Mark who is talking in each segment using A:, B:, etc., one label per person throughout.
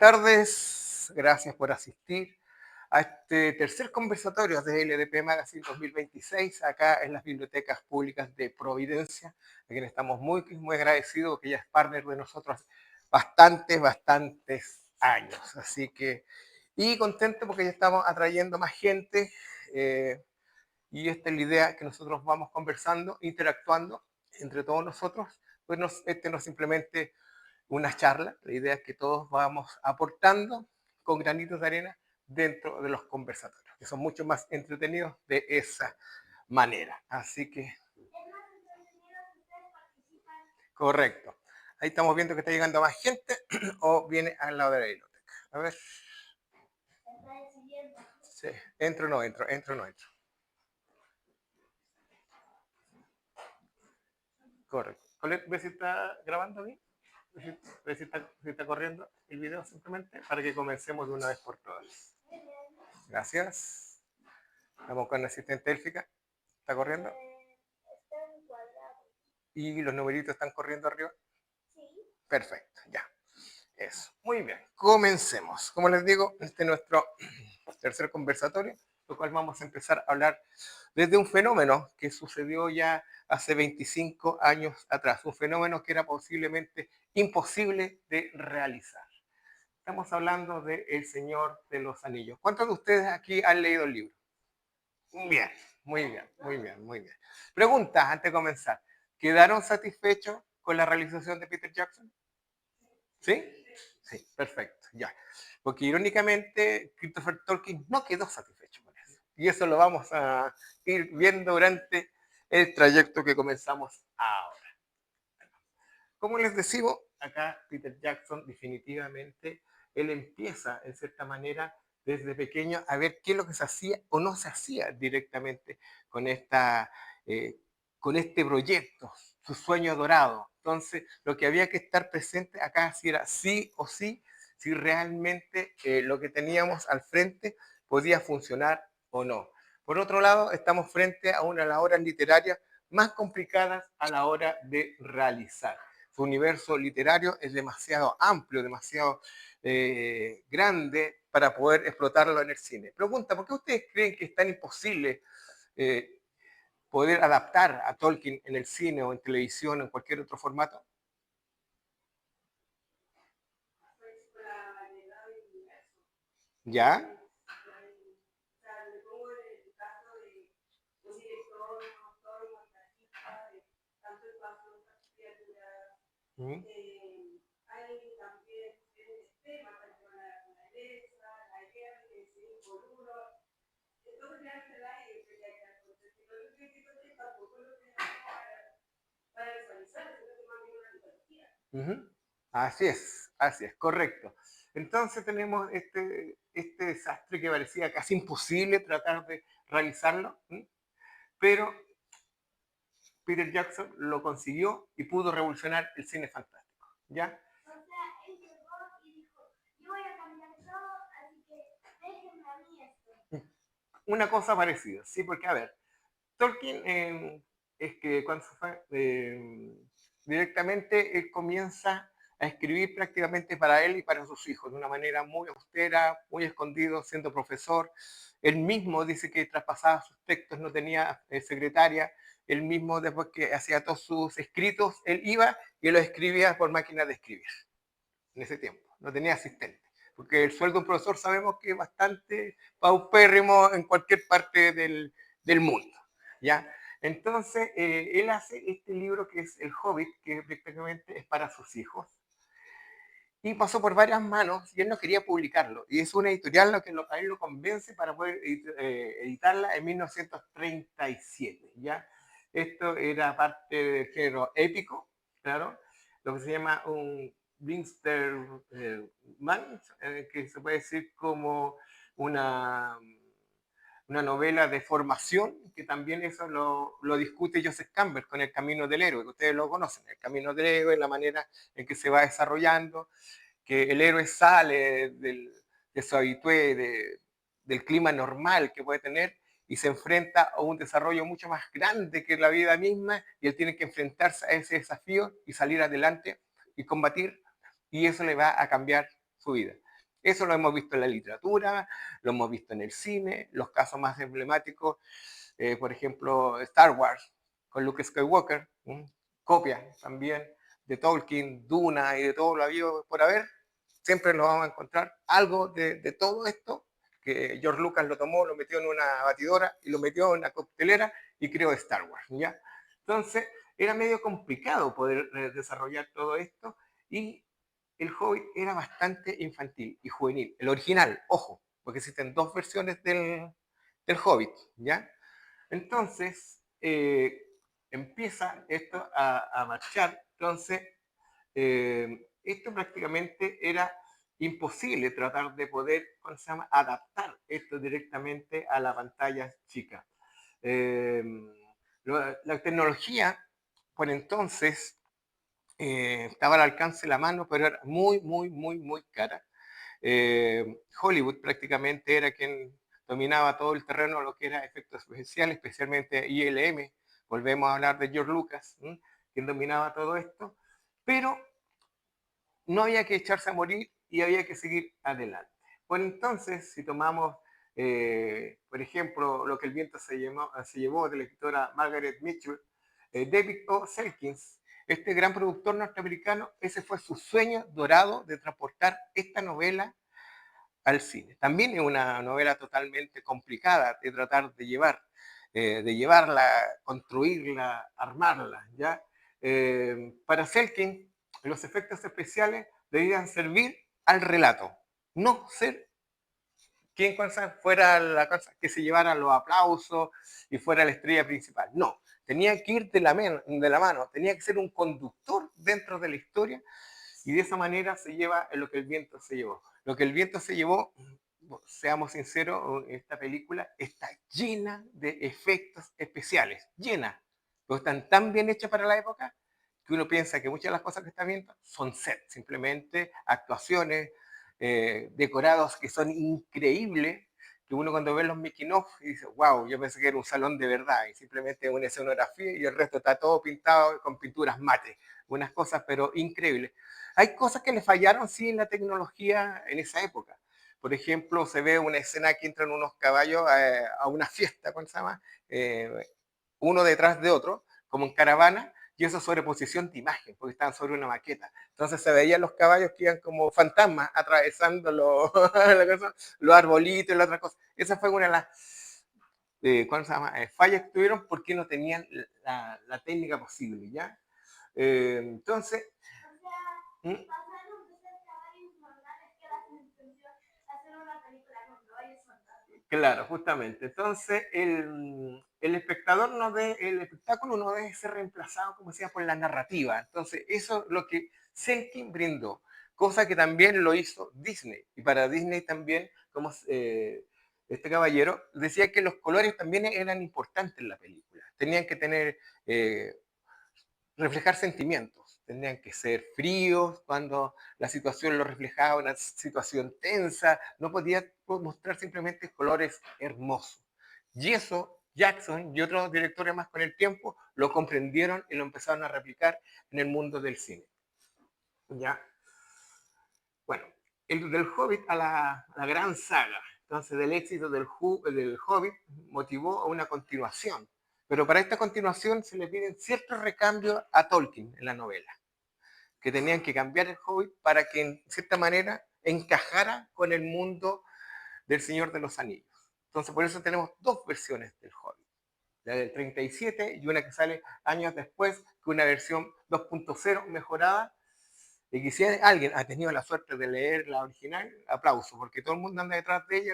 A: tardes, gracias por asistir a este tercer conversatorio de LDP Magazine 2026 acá en las bibliotecas públicas de Providencia, a quien estamos muy agradecidos, que ya es partner de nosotros bastantes años. Así que, y contento porque ya estamos atrayendo más gente y esta es la idea que nosotros vamos conversando, interactuando entre todos nosotros, pues no es simplemente una charla. La idea es que todos vamos aportando con granitos de arena dentro de los conversatorios, que son mucho más entretenidos de esa manera. Así que, correcto. Ahí estamos viendo que está llegando más gente o viene al lado de la biblioteca. A ver. Sí, entro o no entro, entro o no entro. Correcto. Colette, ¿ves si está grabando bien? ¿Ves si está corriendo el video simplemente? Para que comencemos de una vez por todas. Gracias. Vamos con la asistente élfica. ¿Está corriendo? ¿Y los numeritos están corriendo arriba? Sí. Perfecto, ya. Eso. Muy bien. Comencemos. Como les digo, este es nuestro tercer conversatorio, lo cual vamos a empezar a hablar desde un fenómeno que sucedió ya hace 25 años atrás. Un fenómeno que era posiblemente imposible de realizar. Estamos hablando de El Señor de los Anillos. ¿Cuántos de ustedes aquí han leído el libro? Bien, muy bien. Preguntas antes de comenzar. ¿Quedaron satisfechos con la realización de Peter Jackson? ¿Sí? Sí, perfecto, ya. Porque irónicamente Christopher Tolkien no quedó satisfecho con eso. Y eso lo vamos a ir viendo durante el trayecto que comenzamos ahora. Como les decimos, acá Peter Jackson definitivamente, él empieza en cierta manera desde pequeño a ver qué es lo que se hacía o no se hacía directamente con, eh, con este proyecto, su sueño dorado. Entonces, lo que había que estar presente acá si era sí o sí, si realmente lo que teníamos al frente podía funcionar o no. Por otro lado, estamos frente a una de las obras literarias más complicadas a la hora de realizar. Su universo literario es demasiado amplio, demasiado grande para poder explotarlo en el cine. Pregunta, ¿por qué ustedes creen que es tan imposible eh, poder adaptar a Tolkien en el cine o en televisión o en cualquier otro formato? ¿Ya? ¿Mm? Uh-huh. Así es, correcto. Entonces tenemos este desastre que parecía casi imposible tratar de realizarlo, ¿sí? Pero Peter Jackson lo consiguió y pudo revolucionar el cine fantástico, ¿ya? O sea, él llegó y dijo, yo voy a cambiar todo, así que déjenme a mí esto. Una cosa parecida, sí, porque a ver, Tolkien es que cuando se fue, directamente él comienza a escribir prácticamente para él y para sus hijos, de una manera muy austera, muy escondido, siendo profesor. Él mismo dice que traspasaba sus textos, no tenía secretaria. Él mismo, después que hacía todos sus escritos, él iba y los escribía por máquina de escribir. En ese tiempo, no tenía asistente. Porque el sueldo de un profesor sabemos que es bastante paupérrimo en cualquier parte del mundo, ¿ya? Entonces, él hace este libro que es El Hobbit, que prácticamente es para sus hijos, y pasó por varias manos y él no quería publicarlo. Y es una editorial lo que a él lo convence para poder editarla en 1937, ¿ya? Esto era parte del género épico, claro, lo que se llama un Winsterman, que se puede decir como una, una novela de formación, que también eso lo discute Joseph Campbell con El Camino del Héroe, que ustedes lo conocen, El Camino del Héroe, la manera en que se va desarrollando, que el héroe sale de su habitué, del clima normal que puede tener y se enfrenta a un desarrollo mucho más grande que la vida misma y él tiene que enfrentarse a ese desafío y salir adelante y combatir y eso le va a cambiar su vida. Eso lo hemos visto en la literatura, lo hemos visto en el cine, los casos más emblemáticos, por ejemplo, Star Wars, con Luke Skywalker, copia también de Tolkien, Duna y de todo lo habido por haber, siempre lo vamos a encontrar algo de todo esto, que George Lucas lo tomó, lo metió en una batidora y lo metió en una coctelera y creó Star Wars, ¿ya? Entonces, era medio complicado poder desarrollar todo esto y el Hobbit era bastante infantil y juvenil. El original, ojo, porque existen dos versiones del Hobbit, ¿ya? Entonces, empieza esto a marchar. Entonces, esto prácticamente era imposible tratar de poder, ¿cómo se llama?, adaptar esto directamente a la pantalla chica. Eh, la tecnología, por entonces, estaba al alcance de la mano, pero era muy cara. Hollywood prácticamente era quien dominaba todo el terreno, lo que era efectos especiales, especialmente ILM. Volvemos a hablar de George Lucas, quien dominaba todo esto, pero no había que echarse a morir y había que seguir adelante. Bueno, entonces, si tomamos, por ejemplo, lo que el viento se llevó de la escritora Margaret Mitchell, David O. Selkins, este gran productor norteamericano, ese fue su sueño dorado de transportar esta novela al cine. También es una novela totalmente complicada de tratar de llevarla, construirla, armarla, ¿ya? Para Selkins, los efectos especiales debían servir al relato, no ser quien fuera la cosa que se llevara los aplausos y fuera la estrella principal. No, tenía que ir de la mano, tenía que ser un conductor dentro de la historia y de esa manera se lleva lo que el viento se llevó. Lo que el viento se llevó, seamos sinceros, esta película está llena de efectos especiales, llena, pero están tan bien hechas para la época que uno piensa que muchas de las cosas que está viendo son sets, simplemente actuaciones, decorados que son increíbles, que uno cuando ve los making of dice, wow, yo pensé que era un salón de verdad, y simplemente una escenografía y el resto está todo pintado con pinturas mate, unas cosas pero increíbles. Hay cosas que le fallaron, sí, en la tecnología en esa época. Por ejemplo, se ve una escena que entran unos caballos a una fiesta, ¿cómo se llama? Uno detrás de otro, como en caravana, y eso sobreposición de imagen, porque estaban sobre una maqueta. Entonces se veían los caballos que iban como fantasmas atravesando los arbolitos y las otras cosas. Esa fue una de las ¿cómo se llama? Fallas que tuvieron porque no tenían la técnica posible, ¿ya? Entonces, ¿Mm? Claro, justamente. Entonces, el espectador no debe, el espectáculo no debe ser reemplazado, como decía, por la narrativa. Entonces, eso es lo que Selkin brindó, cosa que también lo hizo Disney. Y para Disney también, como este caballero, decía que los colores también eran importantes en la película. Tenían que tener, reflejar sentimientos. Tenían que ser fríos cuando la situación lo reflejaba, una situación tensa. No podía mostrar simplemente colores hermosos. Y eso Jackson y otros directores más con el tiempo lo comprendieron y lo empezaron a replicar en el mundo del cine. ¿Ya? Bueno, del Hobbit a la gran saga. Entonces, del éxito del Hobbit motivó a una continuación. Pero para esta continuación se le piden ciertos recambios a Tolkien en la novela, que tenían que cambiar el Hobbit para que en cierta manera encajara con el mundo del Señor de los Anillos. Entonces por eso tenemos dos versiones del Hobbit, la del 37 y una que sale años después, que una versión 2.0 mejorada, y que si alguien ha tenido la suerte de leer la original, aplauso, porque todo el mundo anda detrás de ella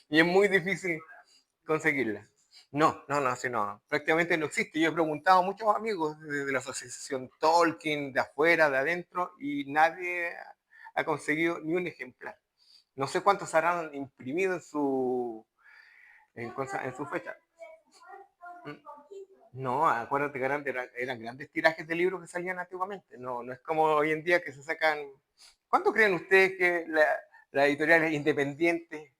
A: y es muy difícil conseguirla. No, prácticamente no existe. Yo he preguntado a muchos amigos de la asociación Tolkien, de afuera, de adentro, y nadie ha conseguido ni un ejemplar. No sé cuántos habrán imprimido en su fecha. No, acuérdate que eran grandes tirajes de libros que salían antiguamente. No, no es como hoy en día que se sacan. ¿Cuánto creen ustedes que las editoriales independientes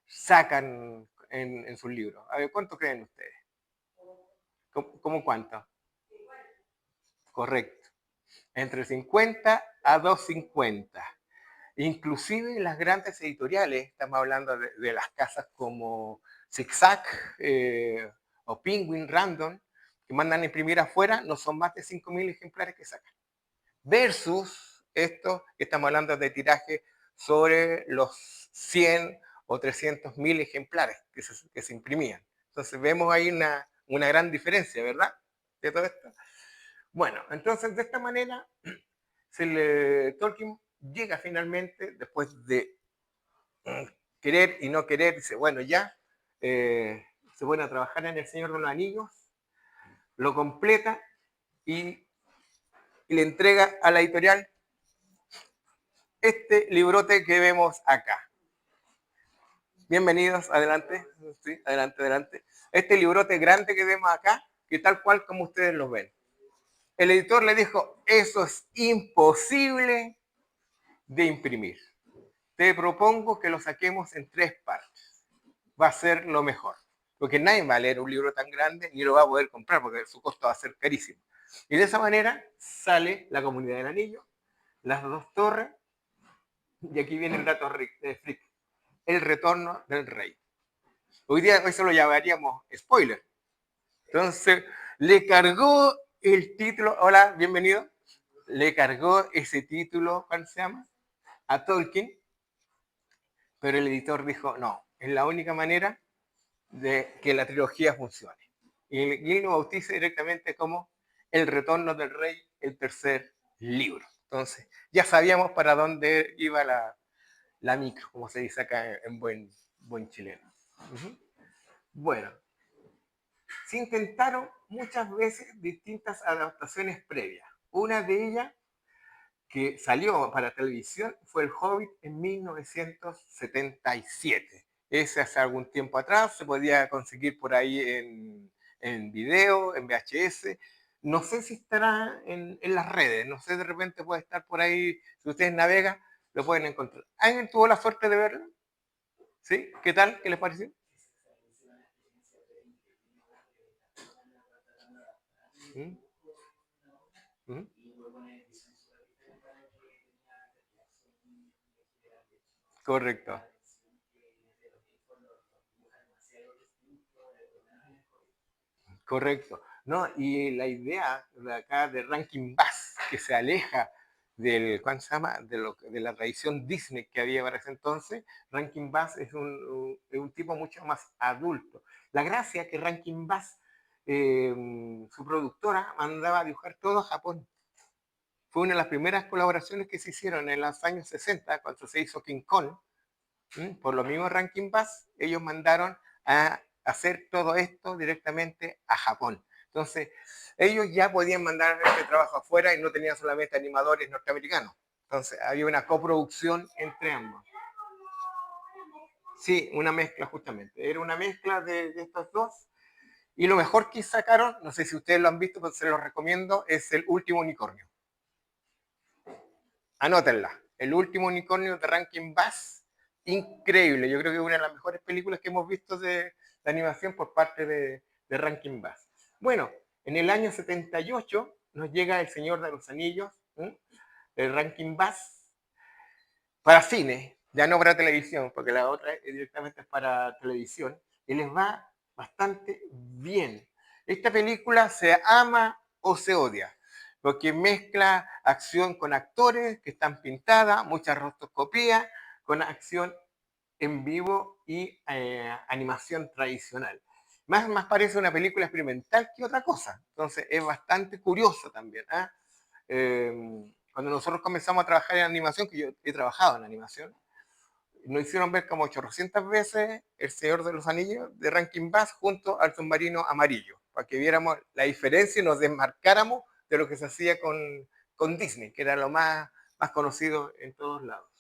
A: sacan en sus libros? A ver, ¿cuánto creen ustedes? ¿Cómo cuánto? Correcto. Entre 50 a 250. Inclusive las grandes editoriales, estamos hablando de las casas como Zigzag o Penguin Random, que mandan a imprimir afuera, no son más de 5.000 ejemplares que sacan. Versus esto, que estamos hablando de tiraje sobre los 100 o 300.000 ejemplares que se imprimían. Entonces vemos ahí una gran diferencia, ¿verdad? De todo esto. Bueno, entonces de esta manera Tolkien llega finalmente, después de querer y no querer, dice, bueno, ya, se pone a trabajar en El Señor de los Anillos, lo completa y le entrega a la editorial este librote que vemos acá. Bienvenidos, adelante, sí, adelante, adelante. Este librote grande que vemos acá, que tal cual como ustedes lo ven. El editor le dijo, eso es imposible de imprimir. Te propongo que lo saquemos en 3 partes. Va a ser lo mejor. Porque nadie va a leer un libro tan grande ni lo va a poder comprar porque su costo va a ser carísimo. Y de esa manera sale La Comunidad del Anillo, Las Dos Torres, y aquí viene el dato freak, El Retorno del Rey. Hoy día eso lo llamaríamos spoiler. Entonces, le cargó el título, hola, bienvenido, le cargó ese título, ¿cuál se llama? A Tolkien, pero el editor dijo, no, es la única manera de que la trilogía funcione. Y él lo bautiza directamente como El Retorno del Rey, el tercer libro. Entonces, ya sabíamos para dónde iba la micro, como se dice acá en buen chileno. Bueno, se intentaron muchas veces distintas adaptaciones previas. Una de ellas que salió para televisión fue El Hobbit en 1977. Ese hace algún tiempo atrás, se podía conseguir por ahí en video, en VHS. No sé si estará en las redes, no sé, de repente puede estar por ahí, si ustedes navegan, lo pueden encontrar. ¿Alguien tuvo la suerte de verlo? ¿Sí? ¿Qué tal? ¿Qué les pareció? ¿Mm? ¿Mm? Correcto. Correcto. No, y la idea de acá de Rankin Bass, que se aleja del, ¿cuál se llama? De la tradición Disney que había para ese entonces, Rankin Bass es un tipo mucho más adulto. La gracia es que Rankin Bass, su productora, mandaba a dibujar todo a Japón. Fue una de las primeras colaboraciones que se hicieron en los años 60, cuando se hizo King Kong. Por lo mismo Rankin Bass, ellos mandaron a hacer todo esto directamente a Japón. Entonces, ellos ya podían mandar este trabajo afuera y no tenían solamente animadores norteamericanos. Entonces, había una coproducción entre ambos. Sí, una mezcla justamente. Era una mezcla de estos dos. Y lo mejor que sacaron, no sé si ustedes lo han visto, pero se los recomiendo, es El Último Unicornio. Anótenla. El Último Unicornio de Rankin Bass. Increíble. Yo creo que es una de las mejores películas que hemos visto de animación por parte de Rankin Bass. Bueno, en el año 78 nos llega El Señor de los Anillos, de Rankin Bass, para cine, ya no para televisión, porque la otra directamente es para televisión, y les va bastante bien. Esta película se ama o se odia, porque mezcla acción con actores que están pintadas, mucha rotoscopía, con acción en vivo y animación tradicional. Más parece una película experimental que otra cosa. Entonces es bastante curioso también. Cuando nosotros comenzamos a trabajar en animación, que yo he trabajado en animación, nos hicieron ver como 800 veces El Señor de los Anillos de Rankin Bass junto al Submarino Amarillo, para que viéramos la diferencia y nos desmarcáramos de lo que se hacía con Disney, que era lo más conocido en todos lados.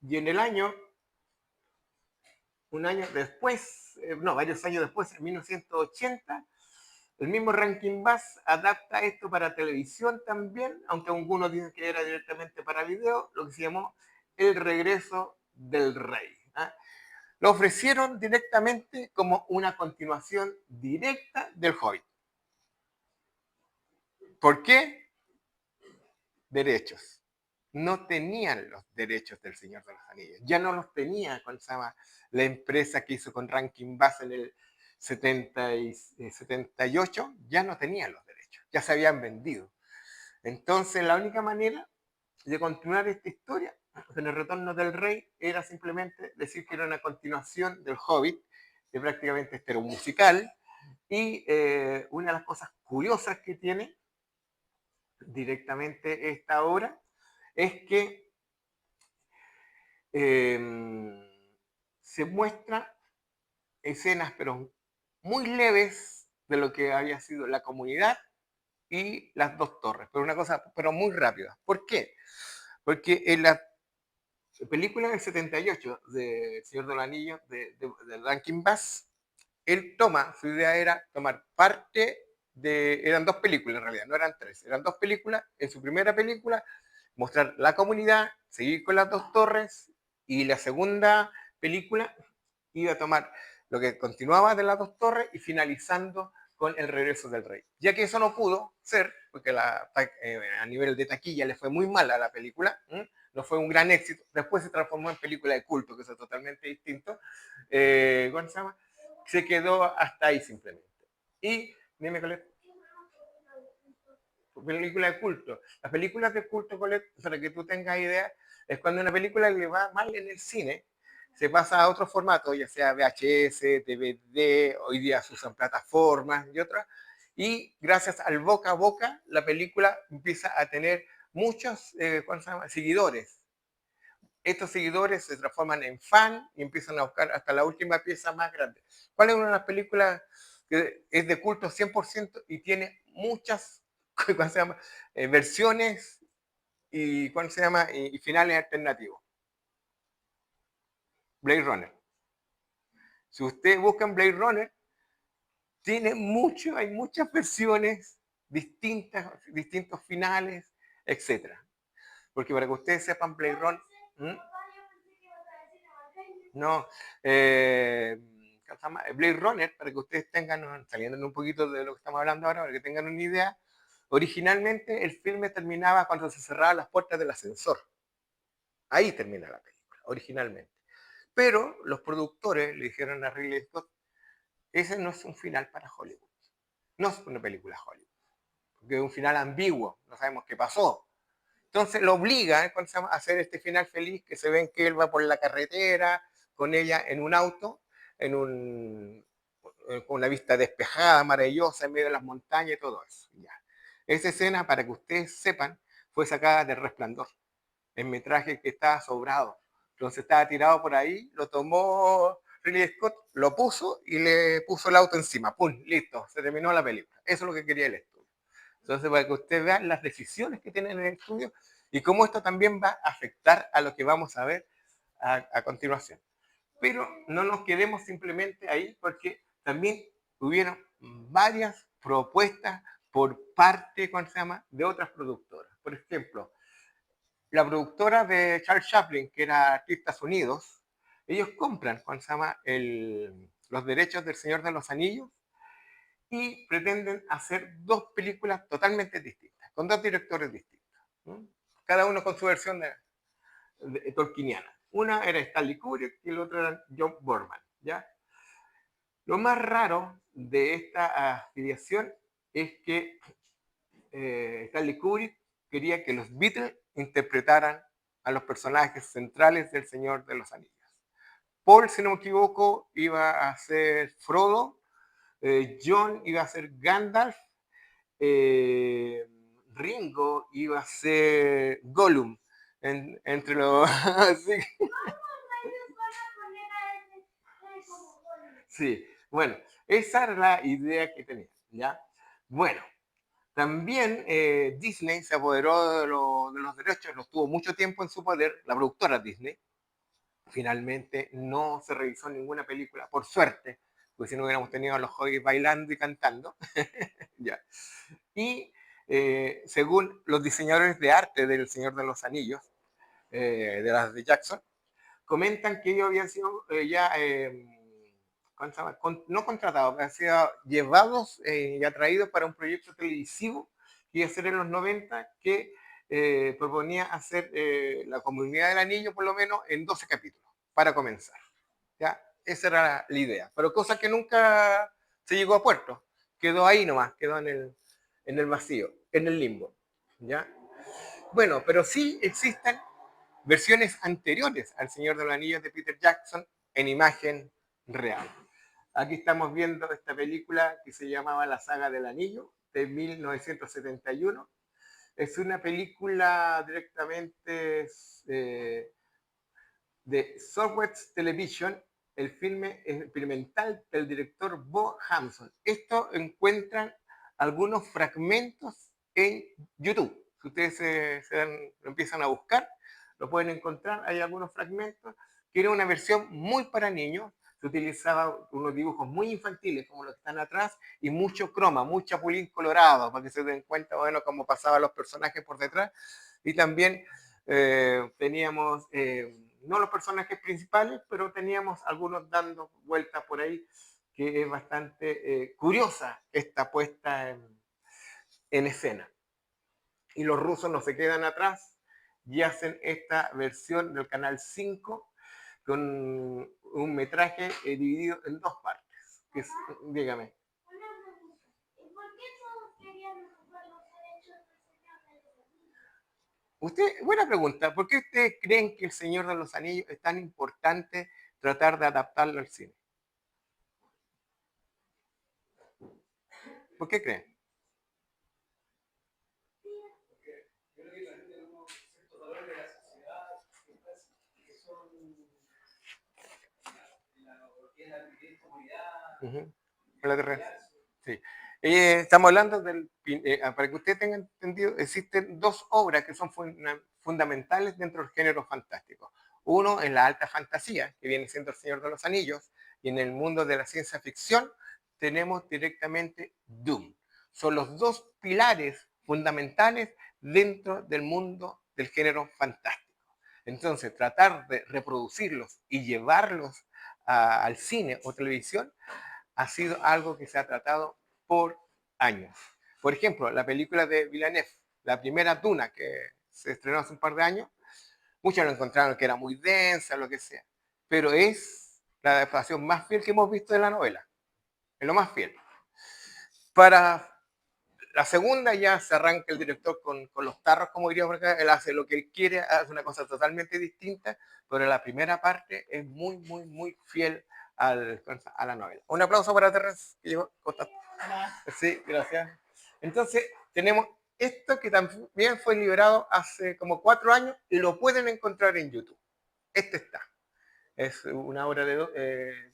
A: Y en el año, un año después, no, varios años después, en 1980, el mismo Rankin Bass adapta esto para televisión también, aunque algunos dicen que era directamente para video, lo que se llamó El Regreso del Rey. Lo ofrecieron directamente como una continuación directa del Hobbit. ¿Por qué? Derechos. no tenían los derechos del Señor de los Anillos. Ya no los tenía con la empresa que hizo con Rankin Bass en el 78, ya no tenían los derechos, ya se habían vendido. Entonces la única manera de continuar esta historia con el retorno del rey era simplemente decir que era una continuación del Hobbit, que prácticamente este era un musical, y una de las cosas curiosas que tiene directamente esta obra es que se muestra escenas, pero muy leves, de lo que había sido la comunidad y las dos torres, pero una cosa, pero muy rápida. ¿Por qué? Porque en la película del 78 de Señor del Anillo, de Rankin Bass, él su idea era tomar parte eran dos películas en realidad, no eran tres, eran dos películas. En su primera película, mostrar la comunidad, seguir con las dos torres, y la segunda película iba a tomar lo que continuaba de las dos torres y finalizando con el regreso del rey. Ya que eso no pudo ser, porque a nivel de taquilla le fue muy mal a la película, no fue un gran éxito, después se transformó en película de culto, que es totalmente distinto. ¿Cómo se llama? Se quedó hasta ahí simplemente. Y, dime, Colette, película de culto. Las películas de culto, Colette, para que tú tengas idea, es cuando una película le va mal en el cine, se pasa a otro formato, ya sea VHS, DVD, hoy día se usan plataformas y otras, y gracias al boca a boca, la película empieza a tener muchos seguidores. Estos seguidores se transforman en fan y empiezan a buscar hasta la última pieza más grande. ¿Cuál es una de las películas que es de culto 100% y tiene muchas ¿cómo se llama? Versiones y, ¿cuál se llama? Y finales alternativos? Blade Runner. Si usted busca en Blade Runner, hay muchas versiones distintas, distintos finales, etc. Porque para que ustedes sepan, Blade Runner... No, Blade Runner, para que ustedes tengan, saliendo un poquito de lo que estamos hablando ahora, para que tengan una idea, originalmente el filme terminaba cuando se cerraban las puertas del ascensor. Ahí termina la película, originalmente. Pero los productores le dijeron a Ridley Scott, ese no es un final para Hollywood. No es una película Hollywood. Porque es un final ambiguo, no sabemos qué pasó. Entonces lo obliga a hacer este final feliz, que se ven que él va por la carretera, con ella en un auto, con una vista despejada, maravillosa, en medio de las montañas y todo eso. Ya. Esa escena, para que ustedes sepan, fue sacada de Resplandor, el metraje que estaba sobrado. Entonces estaba tirado por ahí, lo tomó Ridley Scott, lo puso y le puso el auto encima. ¡Pum! Listo, se terminó la película. Eso es lo que quería el estudio. Entonces, para que ustedes vean las decisiones que tienen en el estudio y cómo esto también va a afectar a lo que vamos a ver a continuación. Pero no nos quedemos simplemente ahí, porque también hubieron varias propuestas por parte, ¿cómo se llama?, de otras productoras. Por ejemplo, la productora de Charles Chaplin, que era Artistas Unidos, ellos compran, ¿cómo se llama?, los derechos del Señor de los Anillos y pretenden hacer dos películas totalmente distintas, con dos directores distintos, ¿no? Cada uno con su versión de tolkieniana. Una era Stanley Kubrick y el otro era John Borman, ¿ya? Lo más raro de esta afiliación es que Stanley Kubrick quería que los Beatles interpretaran a los personajes centrales del Señor de los Anillos. Paul, si no me equivoco, iba a ser Frodo, John iba a ser Gandalf, Ringo iba a ser Gollum, entre los... Sí, bueno, esa era la idea que tenía, ¿ya? Bueno, también Disney se apoderó de los derechos, los tuvo mucho tiempo en su poder, la productora Disney. Finalmente no se revisó ninguna película, por suerte, porque si no hubiéramos tenido a los hobbits bailando y cantando. Ya. Y según los diseñadores de arte del Señor de los Anillos, de las de Jackson, comentan que ellos habían sido no contratados, habían sido llevados y atraídos para un proyecto televisivo que iba a ser en los 90, que proponía hacer la comunidad del anillo por lo menos en 12 capítulos, para comenzar. ¿Ya? Esa era la idea. Pero cosa que nunca se llegó a puerto. Quedó ahí nomás, quedó en el vacío, en el limbo. ¿Ya? Bueno, pero sí existen versiones anteriores al Señor de los Anillos de Peter Jackson en imagen real. Aquí estamos viendo esta película que se llamaba La Saga del Anillo, de 1971. Es una película directamente de Southwest Television, el filme experimental del director Bo Hampson. Esto encuentran algunos fragmentos en YouTube. Si ustedes lo empiezan a buscar, lo pueden encontrar. Hay algunos fragmentos que era una versión muy para niños. Se utilizaba unos dibujos muy infantiles como los que están atrás y mucho croma, mucho chapulín colorado para que se den cuenta, bueno, cómo pasaban los personajes por detrás. Y también teníamos no los personajes principales, pero teníamos algunos dando vueltas por ahí, que es bastante curiosa esta puesta en escena. Y los rusos no se quedan atrás y hacen esta versión del Canal 5 con un metraje dividido en dos partes. Que es, dígame. Buena pregunta. ¿Por qué ustedes creen que El Señor de los Anillos es tan importante tratar de adaptarlo al cine? ¿Por qué creen? Uh-huh. Sí. Estamos hablando para que ustedes tengan entendido, existen dos obras que son fundamentales dentro del género fantástico. Uno en la alta fantasía, que viene siendo El Señor de los Anillos, y en el mundo de la ciencia ficción tenemos directamente Doom. Son los dos pilares fundamentales dentro del mundo del género fantástico. Entonces, tratar de reproducirlos y llevarlos al cine o televisión ha sido algo que se ha tratado por años. Por ejemplo, la película de Villeneuve, la primera Duna, que se estrenó hace un par de años, muchos lo encontraron que era muy densa, lo que sea, pero es la adaptación más fiel que hemos visto de la novela, es lo más fiel. Para la segunda ya se arranca el director con los tarros, como diría por acá, él hace lo que él quiere, hace una cosa totalmente distinta, pero la primera parte es muy, muy, muy fiel a la novela. Un aplauso para Terrence, que llegó. Sí, gracias. Entonces, tenemos esto que también fue liberado hace como 4 años y lo pueden encontrar en YouTube. Este está. Es una hora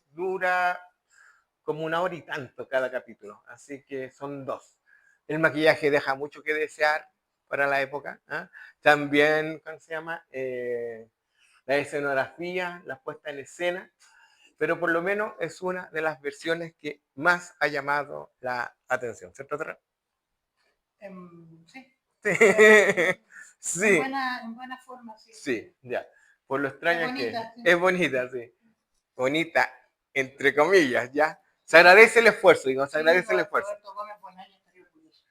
A: dura como 1 hora y tanto cada capítulo, así que son 2. El maquillaje deja mucho que desear para la época. ¿Eh? También, ¿cómo se llama? La escenografía, la puesta en escena, pero por lo menos es una de las versiones que más ha llamado la atención. ¿Cierto, Terra?
B: Sí.
A: Sí.
B: En buena forma, sí.
A: Sí, ya. Por lo extraño que es bonita, sí. Bonita, entre comillas, ya. Se agradece el esfuerzo, digo, se agradece el esfuerzo.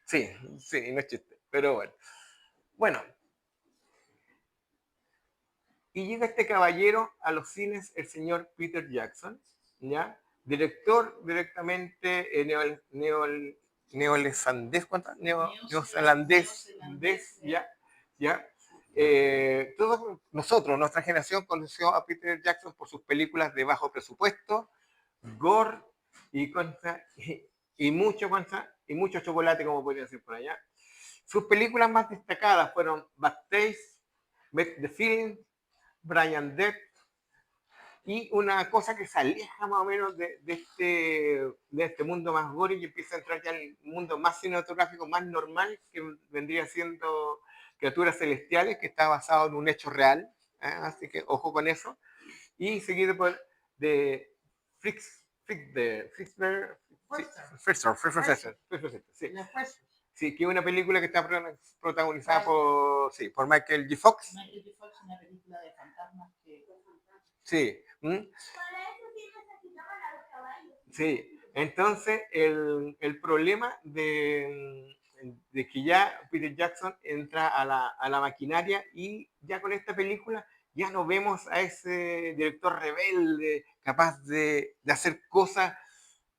A: Sí, sí, no es chiste, pero bueno. Bueno. Y llega este caballero a los cines, el señor Peter Jackson, ¿ya? Director directamente neozelandés, ¿ya? Todos nosotros, nuestra generación, conoció a Peter Jackson por sus películas de bajo presupuesto, gore y mucho chocolate, como podría decir por allá. Sus películas más destacadas fueron Bad Taste, The Feeling, Brian Depp, y una cosa que se aleja más o menos de este mundo más gore y empieza a entrar ya en el mundo más cinematográfico, más normal, que vendría siendo Criaturas Celestiales, que está basado en un hecho real, así que ojo con eso. Y seguido por de Sí, que es una película que está protagonizada por Michael J. Fox.
B: Michael J. Fox, una película de fantasmas que...
A: Sí. Sí, entonces el problema de de que ya Peter Jackson entra a la maquinaria y ya con esta película ya no vemos a ese director rebelde capaz de hacer cosas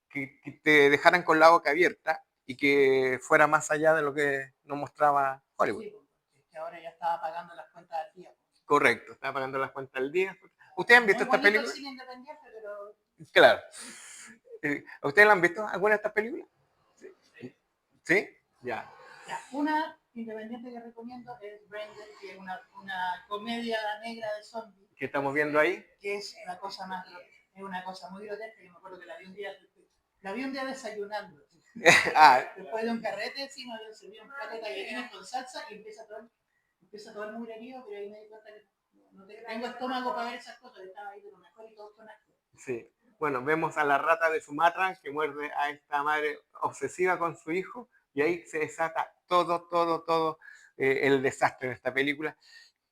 A: que te dejaran con la boca abierta y que fuera más allá de lo que nos mostraba Hollywood.
B: Sí, porque es que ahora ya estaba pagando las cuentas al día.
A: Correcto, estaba pagando las cuentas al día. ¿Ustedes han visto
B: Muy
A: esta
B: bonito el
A: película?
B: cine independiente, pero
A: Claro. ¿Ustedes la han visto alguna de estas películas?
B: sí.
A: ¿Sí? Ya.
B: Ya, una independiente que recomiendo es Braindead, que es una comedia negra de zombies,
A: ¿Qué estamos viendo ahí?
B: que es la cosa más es una cosa muy grotesca. Yo me acuerdo que la vi un día desayunando.
A: Ah,
B: Después de un carrete, sí, me habían servido un plato de tallarines con salsa y empieza todo el mugrerío, pero ahí me di cuenta que no tengo estómago para ver esas cosas, estaba ahí de lo mejor y todo con asco.
A: sí. Bueno, vemos a la rata de Sumatra que muerde a esta madre obsesiva con su hijo y ahí se desata todo el desastre en esta película,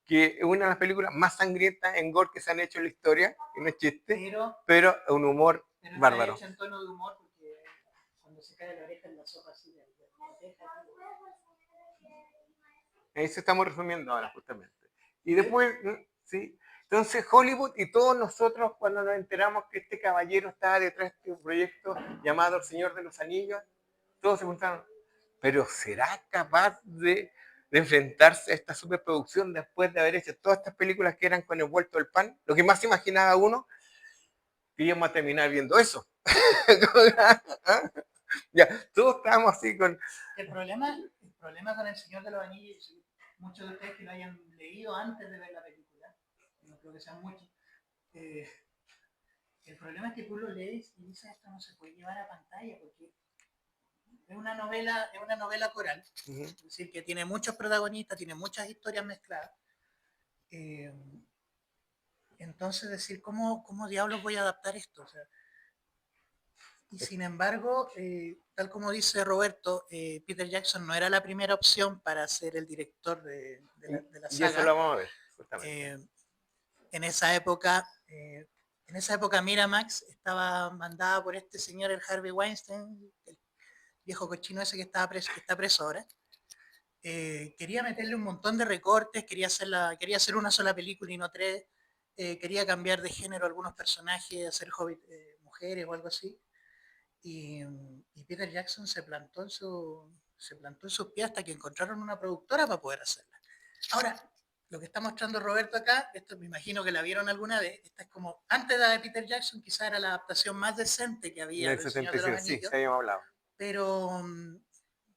A: que es una de las películas más sangrientas en gore que se han hecho en la historia, que no es chiste, pero un humor bárbaro.
B: Está hecho en tono de humor porque cuando se cae la oreja en la sopa así de oreja.
A: Eso estamos resumiendo ahora justamente. Y después, sí. Entonces Hollywood y todos nosotros cuando nos enteramos que este caballero estaba detrás de un proyecto llamado El Señor de los Anillos, todos se preguntaron, ¿pero será capaz de enfrentarse a esta superproducción después de haber hecho todas estas películas que eran con el vuelto del pan? Lo que más imaginaba uno, que íbamos a terminar viendo eso. Ya, todos estábamos así con...
B: El problema con El Señor de los Anillos, muchos de ustedes que lo hayan leído antes de ver la película, no creo que sean muchos, el problema es que tú lo lees y dices esto no se puede llevar a pantalla porque es una novela coral, es decir, que tiene muchos protagonistas, tiene muchas historias mezcladas. Entonces decir, ¿cómo diablos voy a adaptar esto? O sea, y sin embargo, tal como dice Roberto, Peter Jackson no era la primera opción para ser el director de la saga.
A: Y eso lo vamos a ver, justamente.
B: En esa época Miramax estaba mandada por este señor, el Harvey Weinstein, el viejo cochino ese que está preso ahora. Quería meterle un montón de recortes, quería hacer una sola película y no tres, quería cambiar de género a algunos personajes, hacer hobbit, mujeres o algo así. Y Peter Jackson se plantó en sus pies hasta que encontraron una productora para poder hacerla. Ahora, lo que está mostrando Roberto acá, esto me imagino que la vieron alguna vez, esta es como, antes de la de Peter Jackson, quizá era la adaptación más decente que había del Señor de los Anillos,
A: sí, habíamos hablado.
B: Pero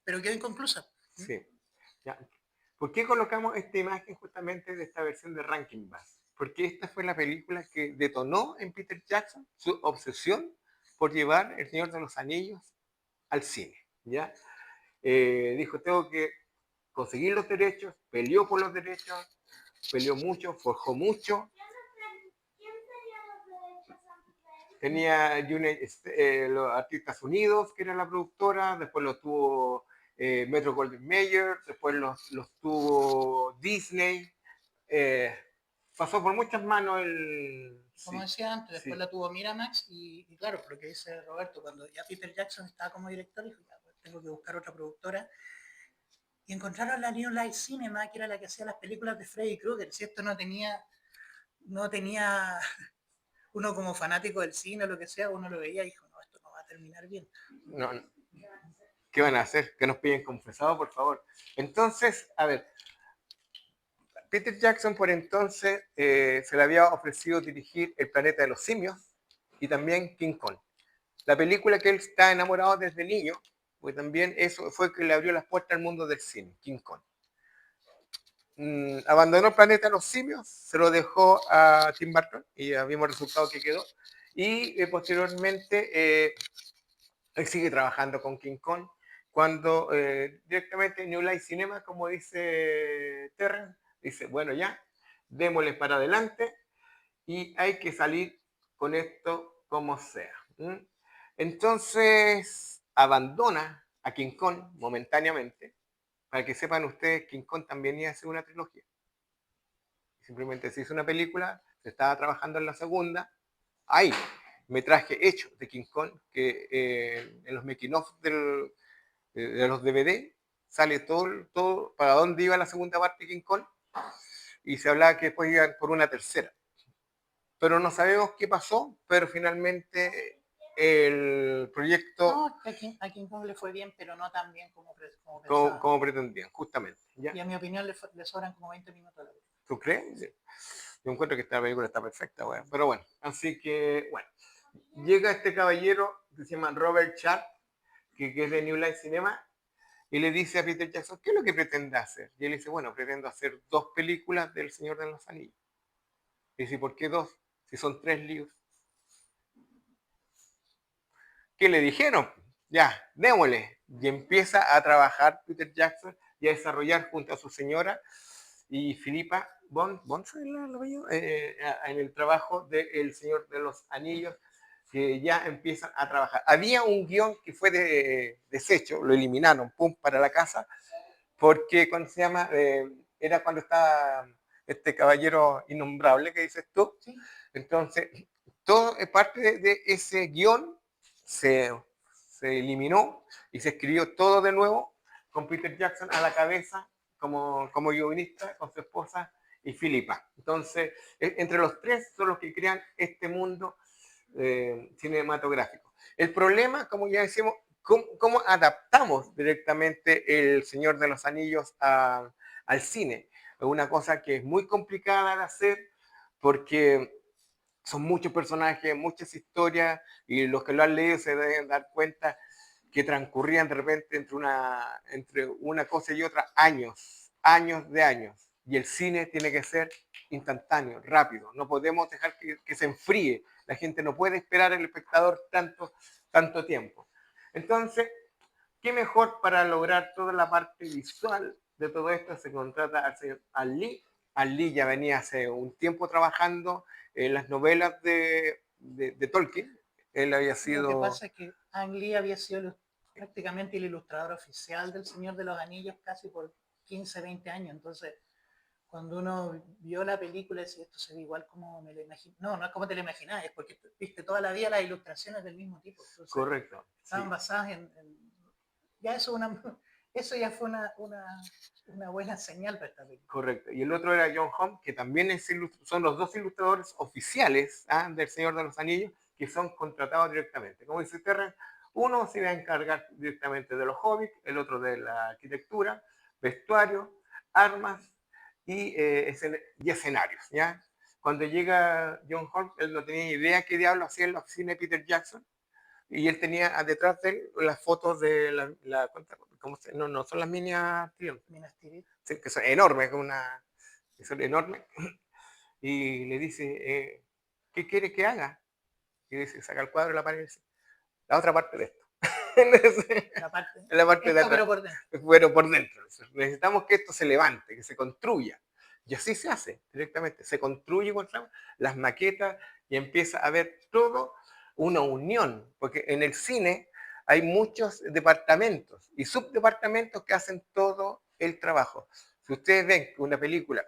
B: quedó inconclusa.
A: Sí. Ya. ¿Por qué colocamos esta imagen justamente de esta versión de Rankin Bass? Porque esta fue la película que detonó en Peter Jackson su obsesión por llevar El Señor de los Anillos al cine. ¿Ya? Dijo, tengo que conseguir los derechos, peleó por los derechos, peleó mucho, forjó mucho. Tenía los Artistas Unidos, que era la productora, después lo tuvo Metro Goldwyn Mayer, después los tuvo Disney. Pasó por muchas manos
B: Como decía antes, después la tuvo Miramax y claro, lo que dice Roberto, cuando ya Peter Jackson estaba como director, dijo, ya, pues, tengo que buscar otra productora. Y encontraron la New Line Cinema, que era la que hacía las películas de Freddy Krueger. Si esto no tenía uno como fanático del cine o lo que sea, uno lo veía y dijo, no, esto no va a terminar bien.
A: No. ¿Qué van a hacer? Que nos piden confesado, por favor. Entonces, a ver, Peter Jackson por entonces se le había ofrecido dirigir El Planeta de los Simios y también King Kong. La película que él está enamorado desde niño, pues también eso fue que le abrió las puertas al mundo del cine, King Kong. Abandonó El Planeta de los Simios, se lo dejó a Tim Burton y ya vimos el resultado que quedó. Y posteriormente él sigue trabajando con King Kong cuando directamente New Line Cinema, como dice Terrence, dice, bueno ya, démosle para adelante y hay que salir con esto como sea. Entonces abandona a King Kong momentáneamente. Para que sepan ustedes, King Kong también iba a ser una trilogía. Simplemente se hizo una película, se estaba trabajando en la segunda. Hay metraje hecho de King Kong que en los making of de los DVD sale todo para dónde iba la segunda parte de King Kong, y se hablaba que después iban por una tercera. Pero no sabemos qué pasó, pero finalmente el proyecto
B: No, a King Kong le fue bien, pero no tan bien como pensaba.
A: como pretendían, justamente. ¿Ya?
B: Y a mi opinión le sobran como 20 minutos a la película.
A: ¿Tú crees? Sí. Yo encuentro que esta película está perfecta, bueno. Pero bueno, así que, bueno. Llega este caballero que se llama Robert Sharp, que es de New Line Cinema, y le dice a Peter Jackson, ¿qué es lo que pretende hacer? Y él dice, bueno, pretendo hacer 2 películas del Señor de los Anillos. Y dice, ¿por qué 2? Si son 3 libros. ¿Qué le dijeron? Ya, démosle. Y empieza a trabajar Peter Jackson y a desarrollar junto a su señora y Philippa en el trabajo de El Señor de los Anillos, que ya empiezan a trabajar. Había un guión que fue deshecho, lo eliminaron, pum, para la casa, porque cuando se llama, era cuando estaba este caballero innombrable que dices tú.
B: ¿Sí?
A: Entonces, todo parte de ese guión se, se eliminó y se escribió todo de nuevo con Peter Jackson a la cabeza como guionista, con su esposa y Philippa. Entonces, entre los tres son los que crean este mundo cinematográfico. El problema, como ya decimos, ¿cómo adaptamos directamente El Señor de los Anillos al cine? Es una cosa que es muy complicada de hacer porque son muchos personajes, muchas historias, y los que lo han leído se deben dar cuenta que transcurrían de repente entre una cosa y otra años de años. Y el cine tiene que ser instantáneo, rápido. No podemos dejar que se enfríe. La gente no puede esperar al espectador tanto tiempo. Entonces, ¿qué mejor para lograr toda la parte visual de todo esto? Se contrata al señor Al Lee. Al Lee ya venía hace un tiempo trabajando en las novelas de Tolkien. Él había sido...
B: Lo que pasa es que Ang Lee había sido prácticamente el ilustrador oficial del Señor de los Anillos casi por 15, 20 años. Entonces, cuando uno vio la película, decía, esto se ve igual como me lo imaginé. No, no es como te lo imaginás, es porque viste toda la vida las ilustraciones del mismo tipo. Entonces,
A: correcto.
B: estaban basadas ya eso ya fue una buena señal para esta película.
A: Correcto. Y el otro era John Home, que también son los 2 ilustradores oficiales del Señor de los Anillos, que son contratados directamente. Como dice Terren, uno se va a encargar directamente de los hobbits, el otro de la arquitectura, vestuario, armas y escenarios. ¿Ya? Cuando llega John Home, él no tenía idea qué diablo hacía en la oficina de Peter Jackson, y él tenía detrás de él las fotos de ¿cómo se, no son las Minas Tirith, sí, que son enormes, que son enormes, y le dice, ¿qué quiere que haga? Y dice, saca el cuadro de la pared y dice, la otra parte de esto. La parte de atrás.
B: Pero por dentro.
A: Bueno, por dentro. Necesitamos que esto se levante, que se construya. Y así se hace directamente. Se construye las maquetas y empieza a haber todo una unión. Porque en el cine hay muchos departamentos y subdepartamentos que hacen todo el trabajo. Si ustedes ven que una película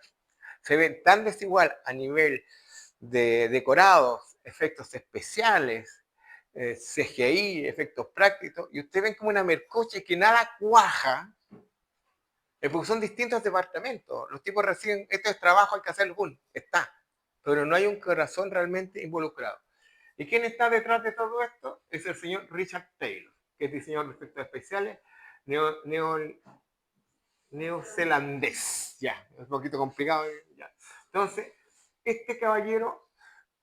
A: se ve tan desigual a nivel de decorados, efectos especiales, CGI, efectos prácticos, y ustedes ven como una mercoche que nada cuaja, porque son distintos departamentos. Los tipos reciben, esto es trabajo, hay que hacerlo, está. Pero no hay un corazón realmente involucrado. ¿Y quién está detrás de todo esto? Es el señor Richard Taylor, que es diseñador de efectos especiales neozelandés. Ya, es un poquito complicado. Ya. Entonces, este caballero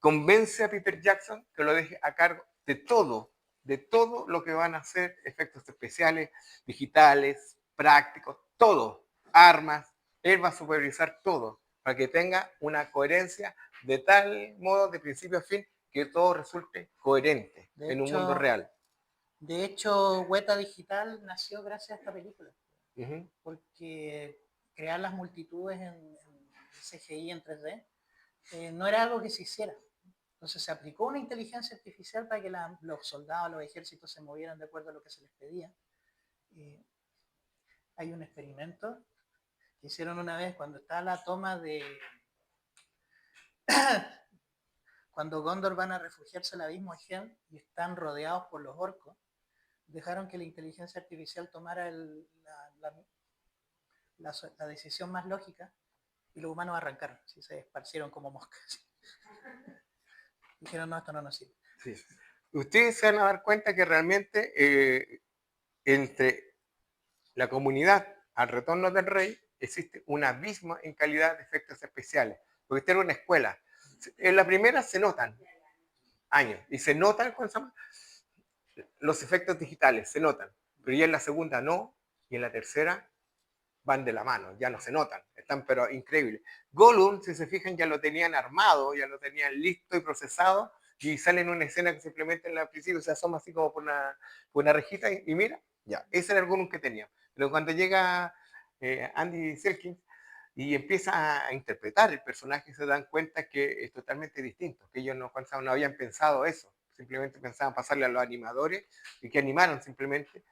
A: convence a Peter Jackson que lo deje a cargo de todo lo que van a hacer, efectos especiales, digitales, prácticos, todo, armas. Él va a supervisar todo para que tenga una coherencia de tal modo, de principio a fin, que todo resulte coherente en un mundo real.
B: De hecho, Weta Digital nació gracias a esta película.
A: Uh-huh.
B: Porque crear las multitudes en CGI, en 3D, no era algo que se hiciera. Entonces se aplicó una inteligencia artificial para que los soldados, los ejércitos se movieran de acuerdo a lo que se les pedía. Hay un experimento que hicieron una vez cuando está la toma de... cuando Gondor van a refugiarse al abismo Helm y están rodeados por los orcos, dejaron que la inteligencia artificial tomara la decisión más lógica y los humanos arrancaron, ¿sí? Se esparcieron como moscas. Dijeron, no, esto no nos sirve.
A: Sí. Ustedes se van a dar cuenta que realmente entre la comunidad al retorno del rey existe un abismo en calidad de efectos especiales. Porque esta era una escuela. En la primera se notan años y se notan los efectos digitales, se notan. Pero ya en la segunda no y en la tercera van de la mano, ya no se notan, están pero increíbles. Gollum, si se fijan, ya lo tenían armado, ya lo tenían listo y procesado, y sale en una escena que simplemente en el principio se asoma así como por una rejita y mira, ya, ese era el Gollum que tenía. Pero cuando llega Andy Serkis y empieza a interpretar el personaje, se dan cuenta que es totalmente distinto, que ellos no habían pensado eso, simplemente pensaban pasarle a los animadores y que animaron simplemente,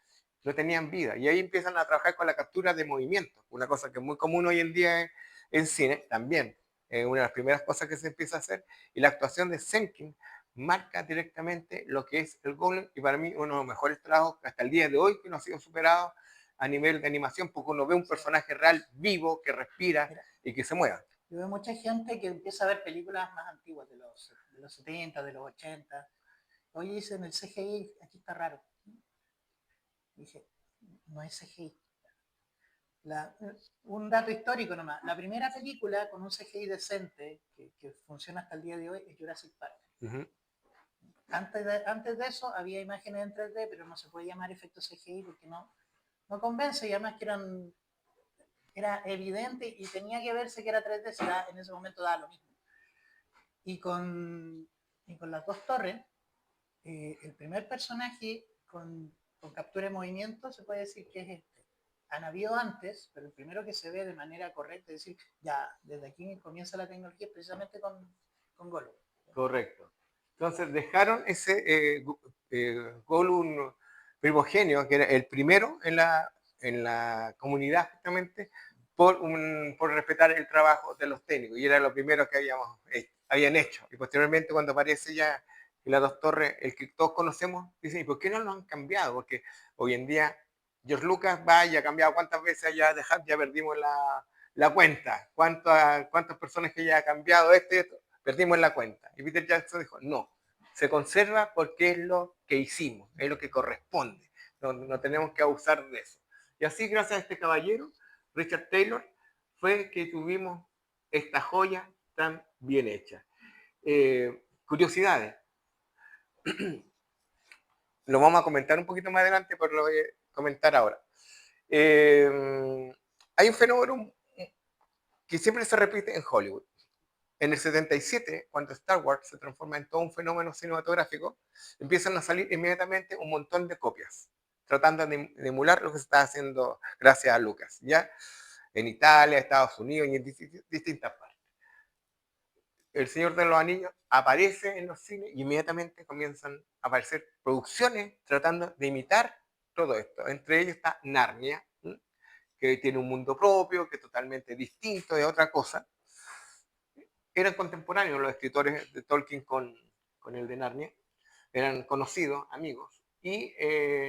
A: no tenían vida. Y ahí empiezan a trabajar con la captura de movimiento, una cosa que es muy común hoy en día en cine también. Una de las primeras cosas que se empieza a hacer. Y la actuación de Senkin marca directamente lo que es el Golem, y para mí uno de los mejores trabajos hasta el día de hoy que no ha sido superado a nivel de animación, porque uno ve un personaje real vivo, que respira. Mira, y que se mueva.
B: Yo veo mucha gente que empieza a ver películas más antiguas, de los 70, de los 80. Oye, dicen el CGI, aquí está raro. Dije, no es CGI. Un dato histórico nomás. La primera película con un CGI decente que funciona hasta el día de hoy es Jurassic Park. Antes de eso había imágenes en 3D, pero no se puede llamar efecto CGI porque no convence, y además que era evidente y tenía que verse que era 3D, en ese momento daba lo mismo. Y con las dos torres, el primer personaje con captura de movimiento se puede decir que es este. Han habido antes, pero el primero que se ve de manera correcta, es decir, ya desde aquí comienza la tecnología precisamente con Gollum.
A: Correcto. Entonces dejaron ese Gollum primogenio, que era el primero en la comunidad justamente, por respetar el trabajo de los técnicos, y era lo primero que habían hecho. Y posteriormente, cuando aparece ya en las dos torres, el que todos conocemos, dicen, ¿y por qué no lo han cambiado? Porque hoy en día George Lucas ha cambiado cuántas veces ya perdimos la cuenta, cuántas personas que ya ha cambiado esto y esto, perdimos la cuenta. Y Peter Jackson dijo, no, se conserva porque es lo que hicimos, es lo que corresponde, no tenemos que abusar de eso. Y así, gracias a este caballero, Richard Taylor, fue que tuvimos esta joya tan bien hecha. Curiosidades. Lo vamos a comentar un poquito más adelante, pero lo voy a comentar ahora. Hay un fenómeno que siempre se repite en Hollywood. En el 77, cuando Star Wars se transforma en todo un fenómeno cinematográfico, empiezan a salir inmediatamente un montón de copias, tratando de emular lo que se está haciendo gracias a Lucas, ¿ya? En Italia, Estados Unidos y en distintas partes. El Señor de los Anillos aparece en los cines y inmediatamente comienzan a aparecer producciones tratando de imitar todo esto. Entre ellos está Narnia, que tiene un mundo propio, que es totalmente distinto de otra cosa. Eran contemporáneos los escritores de Tolkien con el de Narnia, eran conocidos, amigos, y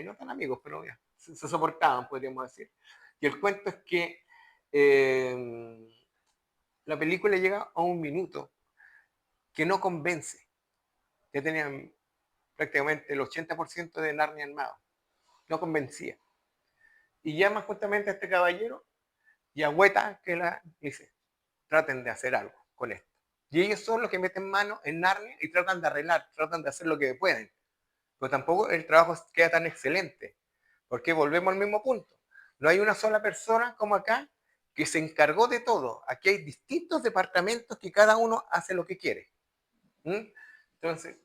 A: no tan amigos, pero ya, se soportaban, podríamos decir. Y el cuento es que la película llega a un minuto que no convence, que tenían prácticamente el 80% de Narnia armado, no convencía. Y llama justamente a este caballero y a Weta, que dice, traten de hacer algo con esto. Y ellos son los que meten mano en Narnia y tratan de arreglar, tratan de hacer lo que pueden. Pero tampoco el trabajo queda tan excelente, porque volvemos al mismo punto. No hay una sola persona como acá que se encargó de todo. Aquí hay distintos departamentos que cada uno hace lo que quiere. Entonces,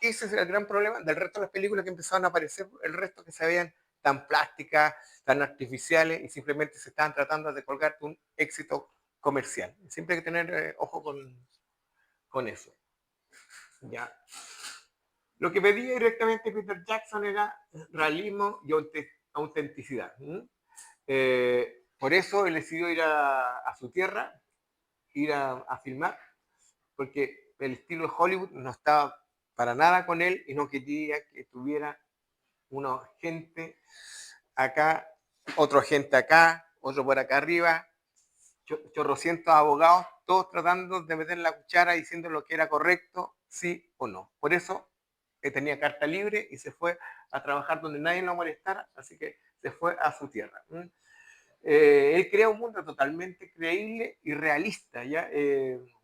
A: ese es el gran problema del resto de las películas que empezaron a aparecer, el resto que se veían tan plásticas, tan artificiales y simplemente se estaban tratando de colgar un éxito comercial. Siempre hay que tener ojo con eso. Ya. Lo que pedía directamente Peter Jackson era realismo y autenticidad. Por eso él decidió ir a su tierra, ir a filmar, porque el estilo de Hollywood no estaba para nada con él y no quería que tuviera una gente acá, otro gente acá, otro por acá arriba, chorrocientos abogados, todos tratando de meter la cuchara diciendo lo que era correcto, sí o no. Por eso tenía carta libre y se fue a trabajar donde nadie lo molestara, así que se fue a su tierra. Él crea un mundo totalmente creíble y realista, ¿ya?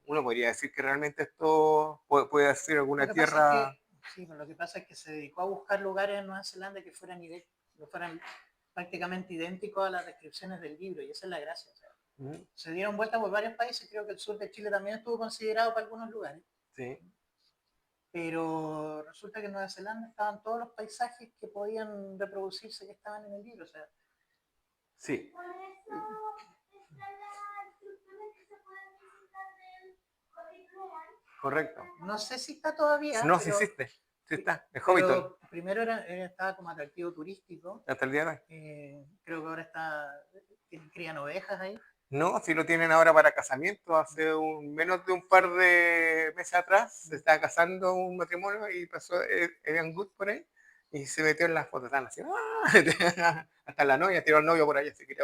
A: Uno podría decir que realmente esto puede ser alguna tierra...
B: Sí, pero lo que pasa es que se dedicó a buscar lugares en Nueva Zelanda que fueran prácticamente idénticos a las descripciones del libro, y esa es la gracia. O sea, se dieron vueltas por varios países, creo que el sur de Chile también estuvo considerado para algunos lugares.
A: Sí.
B: Pero resulta que en Nueva Zelanda estaban todos los paisajes que podían reproducirse que estaban en el libro. O sea,
A: sí. Correcto.
B: No sé si está todavía.
A: No, sí existe. Sí está. El
B: Hobbiton. Primero estaba como atractivo turístico.
A: Hasta el día de hoy.
B: Creo que ahora crían ovejas ahí.
A: No, sí lo tienen ahora para casamiento. Hace menos de un par de meses atrás se estaba casando un matrimonio y pasó Evan Good por ahí y se metió en las fotos. Así, hasta la novia tiró al novio por allá, así que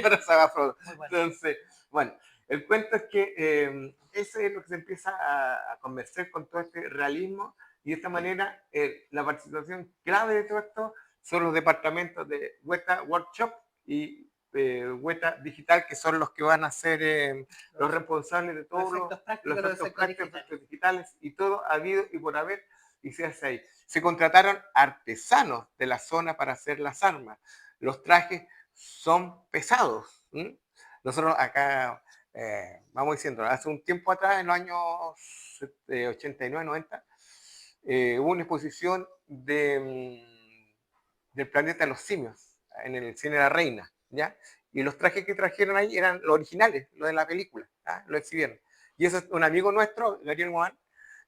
A: abrazaba a Frodo. Bueno. Entonces, bueno, el cuento es que eso es lo que se empieza a convencer con todo este realismo, y de esta manera la participación clave de todo esto son los departamentos de Weta Workshop y Weta Digital, que son los que van a ser los responsables de todos los efectos prácticos, efectos digitales y todo habido y por haber, y se hace ahí. Se contrataron artesanos de la zona para hacer las armas. Los trajes son pesados. Nosotros acá, vamos diciendo, hace un tiempo atrás, en los años 89, 90, hubo una exposición del planeta de los simios en el cine La Reina, ¿ya? Y los trajes que trajeron ahí eran los originales, los de la película, ¿ya? Lo exhibieron. Y eso es un amigo nuestro, Gabriel Mohan,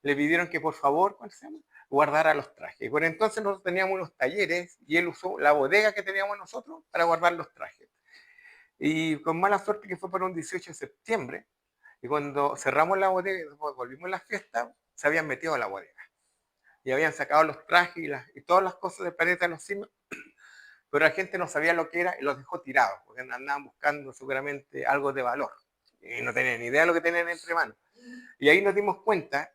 A: le pidieron que por favor, ¿cómo se llama?, guardara los trajes. Y por entonces nosotros teníamos unos talleres y él usó la bodega que teníamos nosotros para guardar los trajes. Y con mala suerte que fue para un 18 de septiembre, y cuando cerramos la bodega y después volvimos a la fiesta, se habían metido a la bodega. Y habían sacado los trajes y todas las cosas del planeta de los simios, pero la gente no sabía lo que era y los dejó tirados, porque andaban buscando seguramente algo de valor. Y no tenían ni idea de lo que tenían entre manos. Y ahí nos dimos cuenta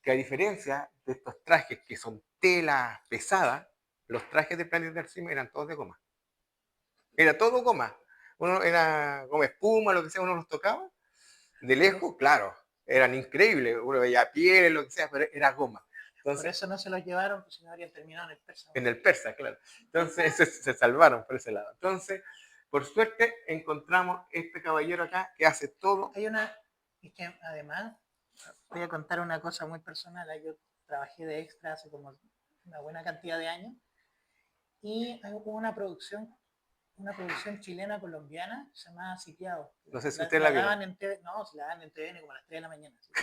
A: que a diferencia de estos trajes que son tela pesada, los trajes de planeta del simio eran todos de goma. Era todo goma. Uno era goma espuma, lo que sea, uno los tocaba. De lejos, claro, eran increíbles. Uno veía piel, lo que sea, pero era goma.
B: Entonces, por eso no se los llevaron, porque si no habrían terminado en el persa.
A: En el persa, claro. Entonces se salvaron por ese lado. Entonces, por suerte, encontramos este caballero acá que hace todo.
B: Es que además, voy a contar una cosa muy personal. Yo trabajé de extra hace como una buena cantidad de años y hubo una producción chilena colombiana se llamaba Sitiados.
A: No sé si usted la vio.
B: No, se la dan en TVN como a las 3 de la mañana. ¿Sí?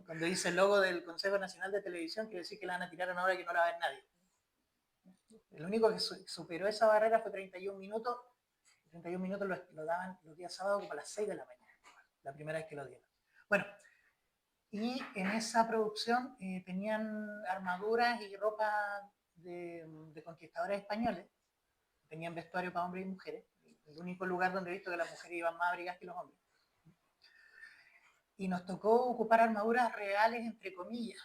B: Cuando dice el logo del Consejo Nacional de Televisión, quiere decir que la van a tirar a una hora que no la va a ver nadie. El único que superó esa barrera fue 31 minutos. 31 minutos lo daban los días sábados como a las 6 de la mañana. La primera vez que lo dieron. Bueno, y en esa producción tenían armaduras y ropa de conquistadores españoles. Tenían vestuario para hombres y mujeres. El único lugar donde he visto que las mujeres iban más abrigadas que los hombres. Y nos tocó ocupar armaduras reales, entre comillas.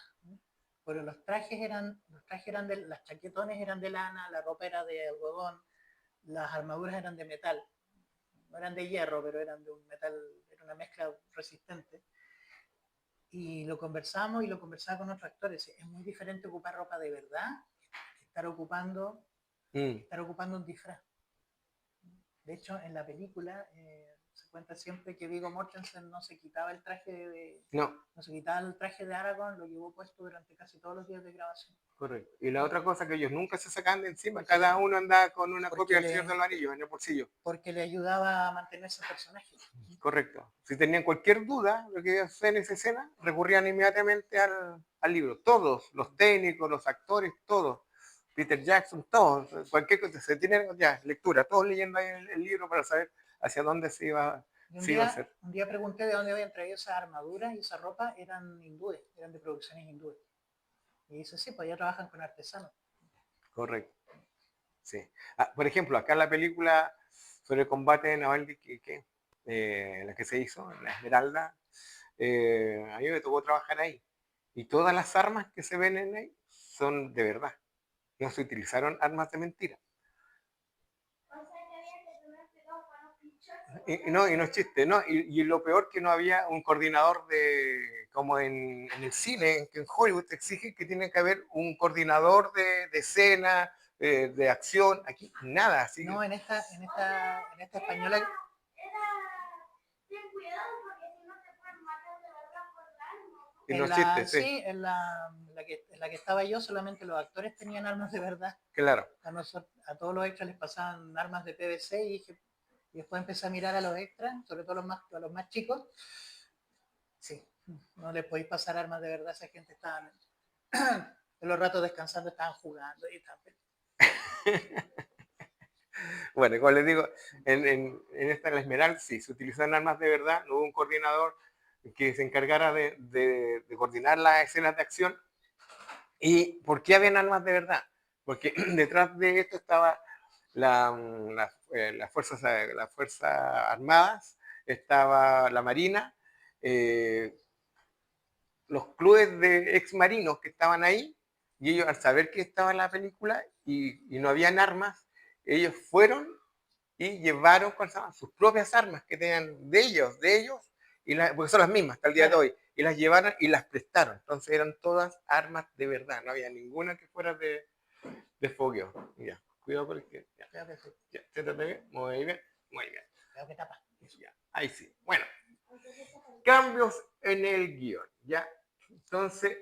B: Pero los trajes eran las chaquetones eran de lana, la ropa era de algodón, las armaduras eran de metal. No eran de hierro, pero eran de un metal, era una mezcla resistente. Y lo conversaba con otros actores. Es muy diferente ocupar ropa de verdad que estar ocupando un disfraz. De hecho, en la película se cuenta siempre que Viggo Mortensen no se quitaba el traje de Aragorn, lo llevó puesto durante casi todos los días de grabación.
A: Correcto. Y la otra cosa que ellos nunca se sacan de encima, cada uno andaba con una copia del Señor del Anillo en el bolsillo.
B: Porque le ayudaba a mantenerse el personaje.
A: Correcto. Si tenían cualquier duda de lo que iba a hacer en esa escena, recurrían inmediatamente al libro. Todos, los técnicos, los actores, todos. Peter Jackson, todos. Cualquier cosa, se tiene ya lectura, todos leyendo ahí el libro para saber hacia dónde se iba a hacer.
B: Un día pregunté de dónde habían traído esas armaduras y esa ropa, eran hindúes, eran de producciones hindúes. Y dice, sí, pues ya trabajan con artesanos.
A: Correcto. Sí. Por ejemplo, acá en la película sobre el combate naval la que se hizo, en la Esmeralda, a mí me tocó trabajar ahí. Y todas las armas que se ven en ahí son de verdad. No se utilizaron armas de mentira. Y no es chiste, ¿no? Y lo peor que no había un coordinador como en el cine, que en Hollywood te exige que tiene que haber un coordinador de escena, de acción, aquí nada, así.
B: No, en esta española.
A: Y no es chiste, sí.
B: Sí, en la que estaba yo, solamente los actores tenían armas de verdad.
A: Claro.
B: A todos los extras les pasaban armas de PVC y después empecé a mirar a los extras, sobre todo a los más chicos. Sí, no les podéis pasar armas de verdad, esa gente estaba en los ratos descansando, estaban jugando y estaban.
A: Bueno, como les digo, en esta en la Esmeralda sí, se utilizaron armas de verdad, no hubo un coordinador que se encargara de coordinar las escenas de acción. ¿Y por qué habían armas de verdad? Porque detrás de esto estaba las fuerzas armadas, estaba la Marina, los clubes de ex marinos que estaban ahí, y ellos al saber que estaba en la película y no habían armas, ellos fueron y llevaron sus propias armas que tenían de ellos, porque son las mismas hasta el día de hoy, y las llevaron y las prestaron. Entonces eran todas armas de verdad, no había ninguna que fuera de fogueo. Ya, cuidado porque ya, siéntate bien, muy bien, muy bien. Ya, ahí sí. Bueno, cambios en el guión, ya. Entonces,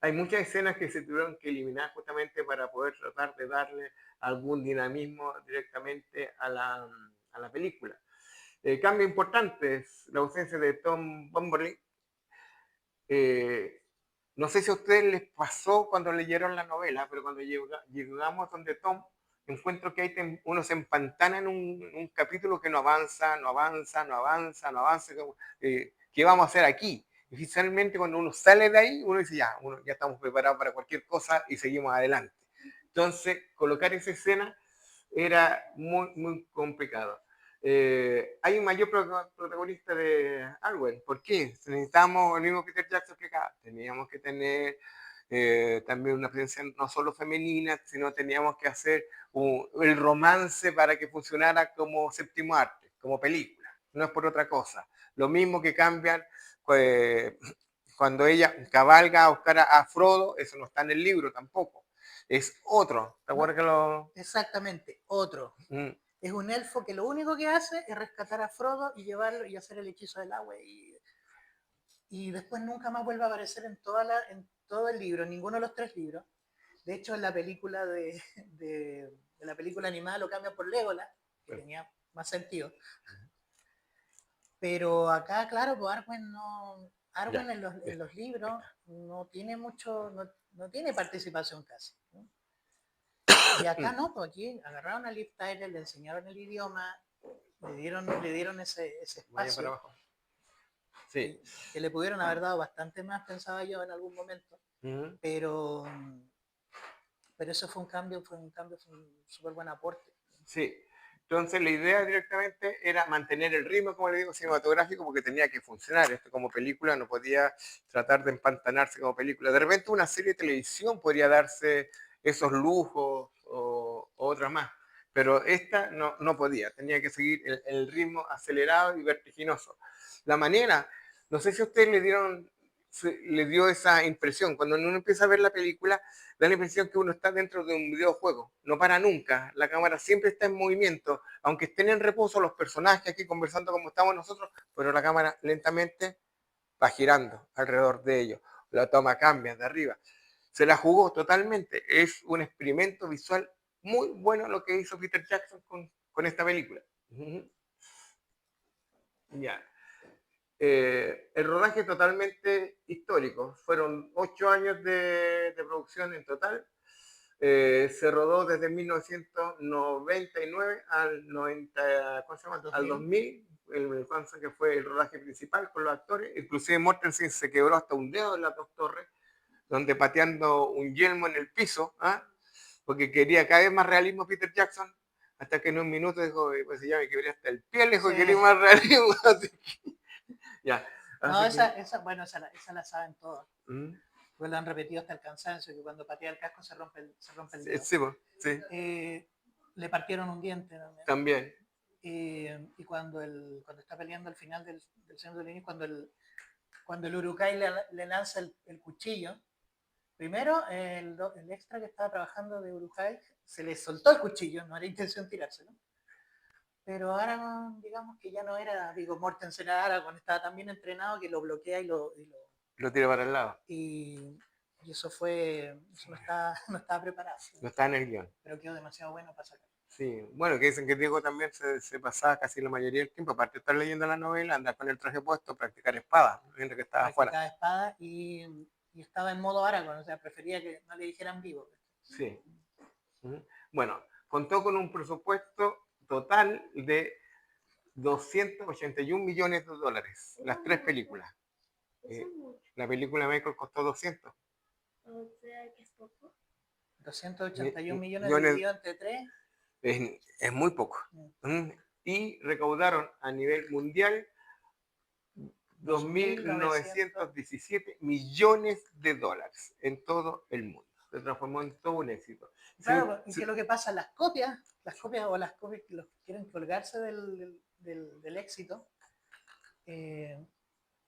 A: hay muchas escenas que se tuvieron que eliminar justamente para poder tratar de darle algún dinamismo directamente a la película. Cambio importante es la ausencia de Tom Bomberly. No sé si a ustedes les pasó cuando leyeron la novela, pero cuando llegamos donde Tom, encuentro que ahí uno se empantana en un capítulo que no avanza, no avanza, no avanza, no avanza. ¿Qué vamos a hacer aquí? Y finalmente cuando uno sale de ahí, uno dice, ya estamos preparados para cualquier cosa y seguimos adelante. Entonces, colocar esa escena era muy, muy complicado. Hay un mayor protagonista de Arwen. ¿Por qué? Necesitamos el mismo Peter Jackson que acá. Teníamos que tener también una presencia no solo femenina, sino teníamos que hacer el romance para que funcionara como séptimo arte, como película. No es por otra cosa. Lo mismo que cambian cuando ella cabalga a buscar a Frodo, eso no está en el libro tampoco. Es otro. ¿Te acuerdas que lo...?
B: Exactamente, otro. Es un elfo que lo único que hace es rescatar a Frodo y llevarlo y hacer el hechizo del agua. Y después nunca más vuelve a aparecer en todo el libro, en ninguno de los 3 libros. De hecho, en la película de la película animada lo cambian por Legolas, que tenía más sentido. Pero acá, claro, pues Arwen en los libros no tiene mucho, no tiene participación casi, ¿no? Y acá no, pues aquí agarraron a Liv Tyler, le enseñaron el idioma, le dieron ese espacio. Sí. Que le pudieron haber dado bastante más, pensaba yo en algún momento. Pero eso fue un cambio, fue un súper buen aporte.
A: Sí. Entonces la idea directamente era mantener el ritmo, como le digo, cinematográfico, porque tenía que funcionar. Esto como película no podía tratar de empantanarse como película. De repente una serie de televisión podría darse esos lujos o otra más, pero esta no podía. Tenía que seguir el ritmo acelerado y vertiginoso. La manera, no sé si a ustedes le dio esa impresión. Cuando uno empieza a ver la película, da la impresión que uno está dentro de un videojuego. No para nunca. La cámara siempre está en movimiento. Aunque estén en reposo los personajes aquí conversando como estamos nosotros, pero la cámara lentamente va girando alrededor de ellos. La toma cambia de arriba. Se la jugó totalmente. Es un experimento visual muy bueno lo que hizo Peter Jackson con esta película. Ya. El rodaje es totalmente histórico. Fueron 8 años de producción en total. Se rodó desde 1999 al 90, ¿cómo se llama? Al 2000, que fue el rodaje principal con los actores. Inclusive Mortensen se quebró hasta un dedo en las 2 torres, donde pateando un yelmo en el piso, porque quería cada vez más realismo Peter Jackson, hasta que en un minuto dijo, pues ya me quebré hasta el pie, le dijo,
B: Sí.
A: quería más realismo, así que, ya.
B: No,
A: Así
B: bueno, esa la saben todos.
A: ¿Mm?
B: Pues lo han repetido hasta el cansancio, que cuando patea el casco se rompe el dedo.
A: Sí, pues, sí,
B: Le partieron un diente también.
A: también.
B: Y cuando está peleando al final del Señor de los Anillos, cuando el Uruk-hai le lanza el cuchillo, primero el extra que estaba trabajando de Uruk-hai se le soltó el cuchillo, no era intención tirárselo. Pero Aragorn, digamos que ya no era Viggo Mortensen, era Aragorn, estaba tan bien entrenado que lo bloquea y lo
A: tira para el lado.
B: Y eso no estaba preparado.
A: No está en el guión.
B: Pero quedó demasiado bueno para sacar.
A: Sí, bueno, que dicen que Diego también se pasaba casi la mayoría del tiempo, aparte de estar leyendo la novela, andar con el traje puesto, practicar espada, viendo que estaba afuera.
B: Practicaba espada y estaba en modo Aragorn, o sea, prefería que no le dijeran vivo.
A: Sí. Bueno, contó con un presupuesto total de 281 millones de dólares, las tres películas. La película Michael costó 200.
C: O sea, que es poco.
B: 281 millones divididos entre 3.
A: Es muy poco. Y recaudaron a nivel mundial 2.917 millones de dólares en todo el mundo. Se transformó en todo un éxito.
B: Claro, y que lo que pasa, las copias o las copias que los quieren colgarse del éxito,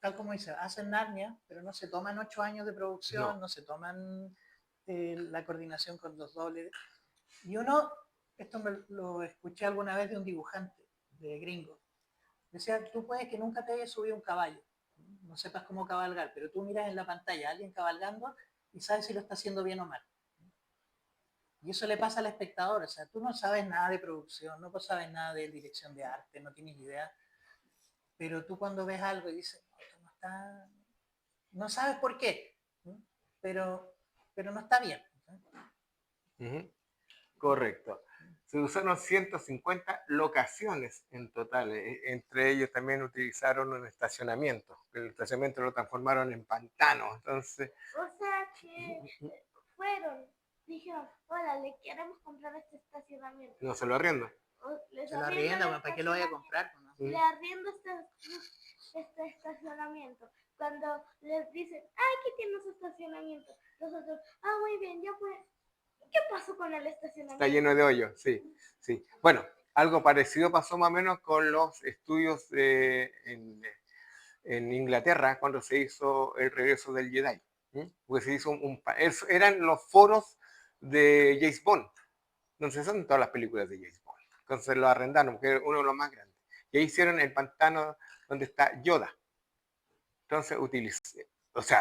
B: tal como dice, hacen Narnia, pero no se toman 8 años de producción, no se toman la coordinación con los dobles. Y esto lo escuché alguna vez de un dibujante de gringo. Decía, tú puedes que nunca te hayas subido un caballo, no sepas cómo cabalgar, pero tú miras en la pantalla a alguien cabalgando y sabes si lo está haciendo bien o mal. Y eso le pasa al espectador, o sea, tú no sabes nada de producción, no sabes nada de dirección de arte, no tienes idea, pero tú cuando ves algo y dices, no, esto no está, no sabes por qué, pero no está bien.
A: Correcto. Se usaron 150 locaciones en total. Entre ellos también utilizaron un estacionamiento. El estacionamiento lo transformaron en pantano. Entonces,
C: o sea que dijeron, hola, le queremos comprar este estacionamiento.
A: No se lo arriendo.
B: Se lo arrienda, ¿para qué lo vaya a comprar? ¿No?
C: Le arriendo este estacionamiento. Cuando les dicen, aquí tienes estacionamiento, los otros, muy bien, ya pues. ¿Qué pasó con el estacionamiento?
A: Está lleno de hoyos, sí, sí. Bueno, algo parecido pasó más o menos con los estudios en Inglaterra cuando se hizo el regreso del Jedi. Porque se hizo eran los foros de James Bond. Entonces son todas las películas de James Bond. Entonces lo arrendaron, porque era uno de los más grandes. Y ahí hicieron el pantano donde está Yoda. Entonces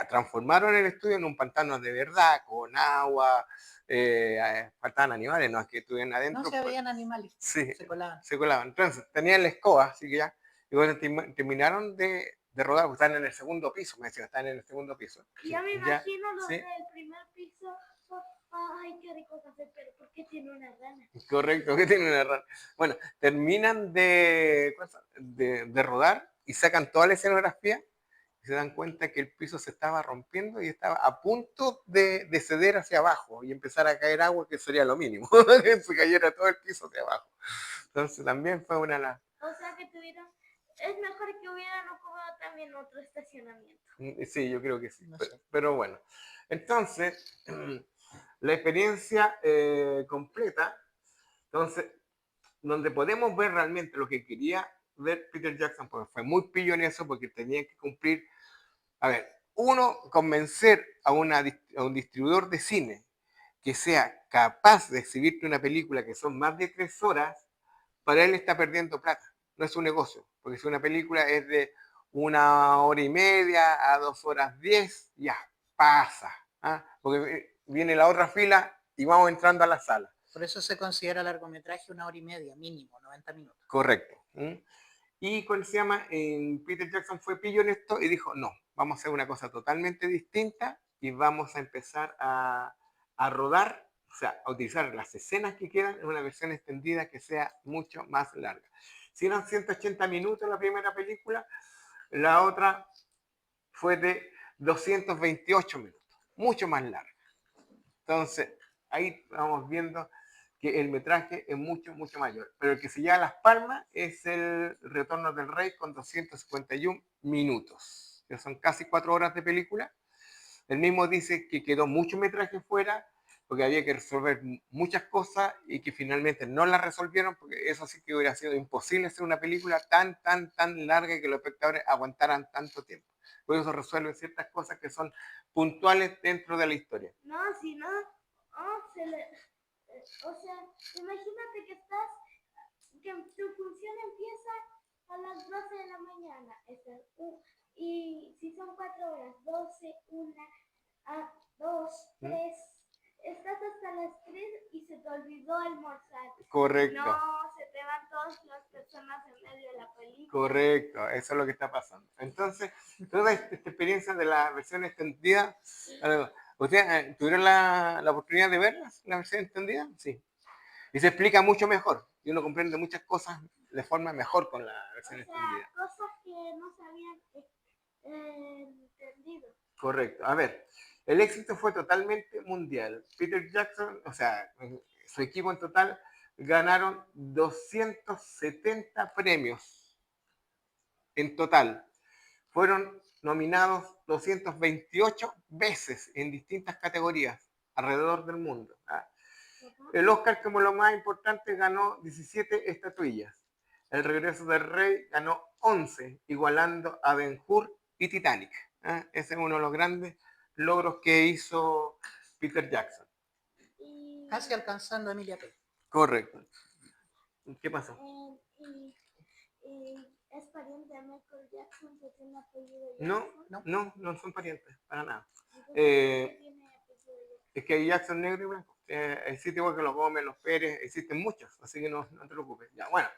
A: transformaron el estudio en un pantano de verdad, con agua, faltaban animales, no es que estuvieran adentro.
B: No se veían animales,
A: sí,
B: se colaban.
A: Se colaban. Entonces tenían la escoba, así que ya. Y bueno, terminaron de rodar, porque están en el segundo piso, me decían, están en el segundo piso.
C: Ya me imagino los del primer piso. Ay, qué rico café, pero ¿por qué tiene una rana?
A: Correcto, ¿qué tiene una rana? Bueno, terminan de rodar y sacan toda la escenografía y se dan cuenta que el piso se estaba rompiendo y estaba a punto de ceder hacia abajo y empezar a caer agua, que sería lo mínimo, que se cayera todo el piso hacia abajo. Entonces también fue una...
C: O sea que es mejor que hubieran ocupado también otro estacionamiento.
A: Sí, yo creo que sí,
B: No sé.
A: pero bueno. Entonces, la experiencia completa, entonces, donde podemos ver realmente lo que quería ver Peter Jackson, porque fue muy pillo en eso, porque tenía que cumplir, convencer a un distribuidor de cine que sea capaz de exhibirte una película que son más de 3 horas, para él está perdiendo plata, no es un negocio, porque si una película es de 1 hora y media a 2 horas 10, ya, pasa, porque viene la otra fila y vamos entrando a la sala.
B: Por eso se considera largometraje 1 hora y media, mínimo, 90 minutos.
A: Correcto. Y ¿cómo se llama? Peter Jackson fue pillo en esto y dijo, no, vamos a hacer una cosa totalmente distinta y vamos a empezar a rodar, o sea, a utilizar las escenas que quedan en una versión extendida que sea mucho más larga. Si eran 180 minutos la primera película, la otra fue de 228 minutos, mucho más larga. Entonces, ahí vamos viendo que el metraje es mucho, mucho mayor. Pero el que se lleva las palmas es el Retorno del Rey con 251 minutos, que son casi 4 horas de película. El mismo dice que quedó mucho metraje fuera porque había que resolver muchas cosas y que finalmente no las resolvieron, porque eso sí que hubiera sido imposible hacer una película tan larga y que los espectadores aguantaran tanto tiempo. Por eso resuelven ciertas cosas que son puntuales dentro de la historia.
C: No, si no, o sea, imagínate que que tu función empieza a las 12 de la mañana, y si son 4 horas, 12, 1, 2, 3, estás hasta las 3 y se te olvidó almorzar.
A: Correcto.
C: No, se te van todas las personas en medio de la película.
A: Correcto, eso es lo que está pasando. Entonces, toda esta experiencia de la versión extendida, ¿ustedes tuvieron la oportunidad de verlas, la versión extendida? Sí. Y se explica mucho mejor, y uno comprende muchas cosas de forma mejor con la versión extendida.
C: Cosas que no se habían entendido.
A: Correcto. A ver, el éxito fue totalmente mundial. Peter Jackson, o sea, su equipo en total ganaron 270 premios en total. Fueron nominados 228 veces en distintas categorías alrededor del mundo. El Oscar, como lo más importante, ganó 17 estatuillas. El Regreso del Rey ganó 11, igualando a Ben-Hur y Titanic. Ese es uno de los grandes logros que hizo Peter Jackson.
B: Casi alcanzando a Emilia Pérez.
A: Correcto. ¿Qué pasó?
C: ¿Es pariente de Michael Jackson que tiene apellido Jackson?
A: No son parientes, para nada. Es que hay Jackson negro y blanco. Existe igual que los Gómez, los Pérez, existen muchos, así que no te preocupes. Ya, bueno.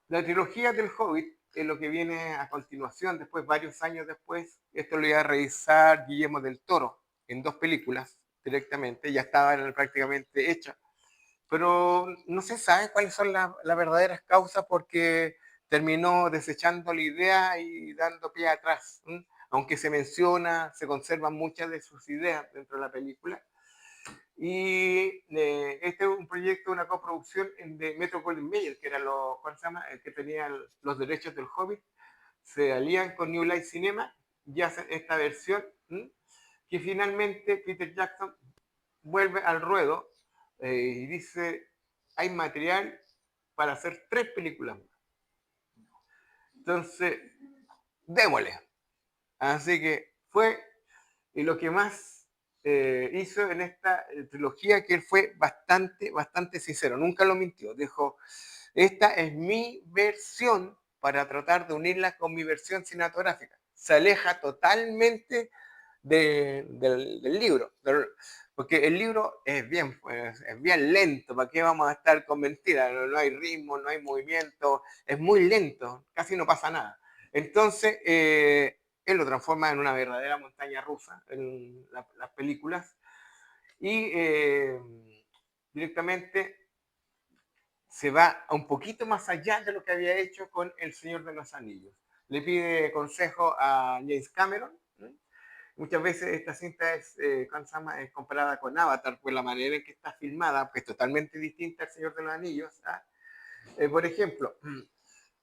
A: La trilogía del Hobbit es lo que viene a continuación, después, varios años después. Esto lo iba a realizar Guillermo del Toro en 2 películas directamente, ya estaban prácticamente hechas. Pero no se sabe cuáles son las verdaderas causas porque terminó desechando la idea y dando pie atrás. Aunque se menciona, se conservan muchas de sus ideas dentro de la película. Y este es un proyecto, una coproducción de Metro Goldwyn Mayer, que era el que tenía los derechos del Hobbit. Se alían con New Line Cinema y hacen esta versión, que finalmente Peter Jackson vuelve al ruedo y dice, hay material para hacer 3 películas más. Entonces, démosle. Así que fue, y lo que más hizo en esta trilogía, que él fue bastante sincero, nunca lo mintió, dijo, esta es mi versión para tratar de unirla con mi versión cinematográfica. Se aleja totalmente del libro, porque el libro es bien lento, ¿para qué vamos a estar con mentiras? No hay ritmo, no hay movimiento, es muy lento, casi no pasa nada. Entonces, él lo transforma en una verdadera montaña rusa en las películas y directamente se va un poquito más allá de lo que había hecho con El Señor de los Anillos. Le pide consejo a James Cameron. Muchas veces esta cinta es comparada con Avatar por la manera en que está filmada, que es totalmente distinta al Señor de los Anillos. Por ejemplo,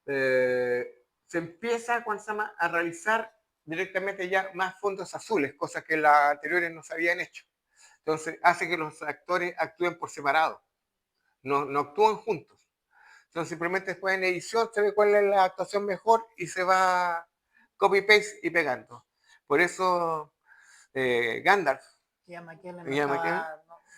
A: se empieza a realizar directamente ya más fondos azules, cosas que las anteriores no se habían hecho. Entonces hace que los actores actúen por separado, no actúan juntos. Entonces simplemente después en edición se ve cuál es la actuación mejor y se va copy-paste y pegando. Por eso Gandalf.
B: Ian McKellen
A: McKellen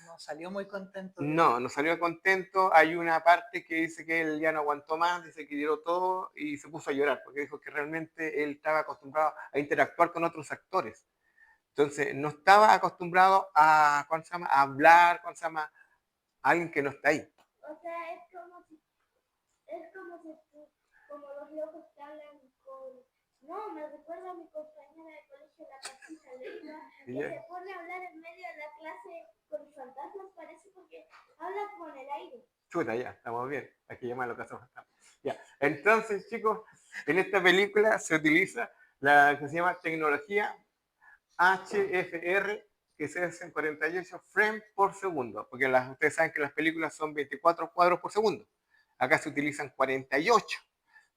B: no salió muy contento.
A: No salió contento. Hay una parte que dice que él ya no aguantó más, dice que dio todo y se puso a llorar porque dijo que realmente él estaba acostumbrado a interactuar con otros actores. Entonces no estaba acostumbrado a hablar a alguien que no está ahí.
C: O sea, como los locos que hablan con... No, me recuerda a mi compañera de colegio, la Patricia Leiva, que se pone a hablar en medio de la clase con fantasmas, parece, porque habla con el aire.
A: Chuta, ya, estamos bien. Hay que llamarlo caso fantasma. Ya. Entonces, chicos, en esta película se utiliza la que se llama tecnología HFR que se hacen 48 frames por segundo, porque ustedes saben que las películas son 24 cuadros por segundo. Acá se utilizan 48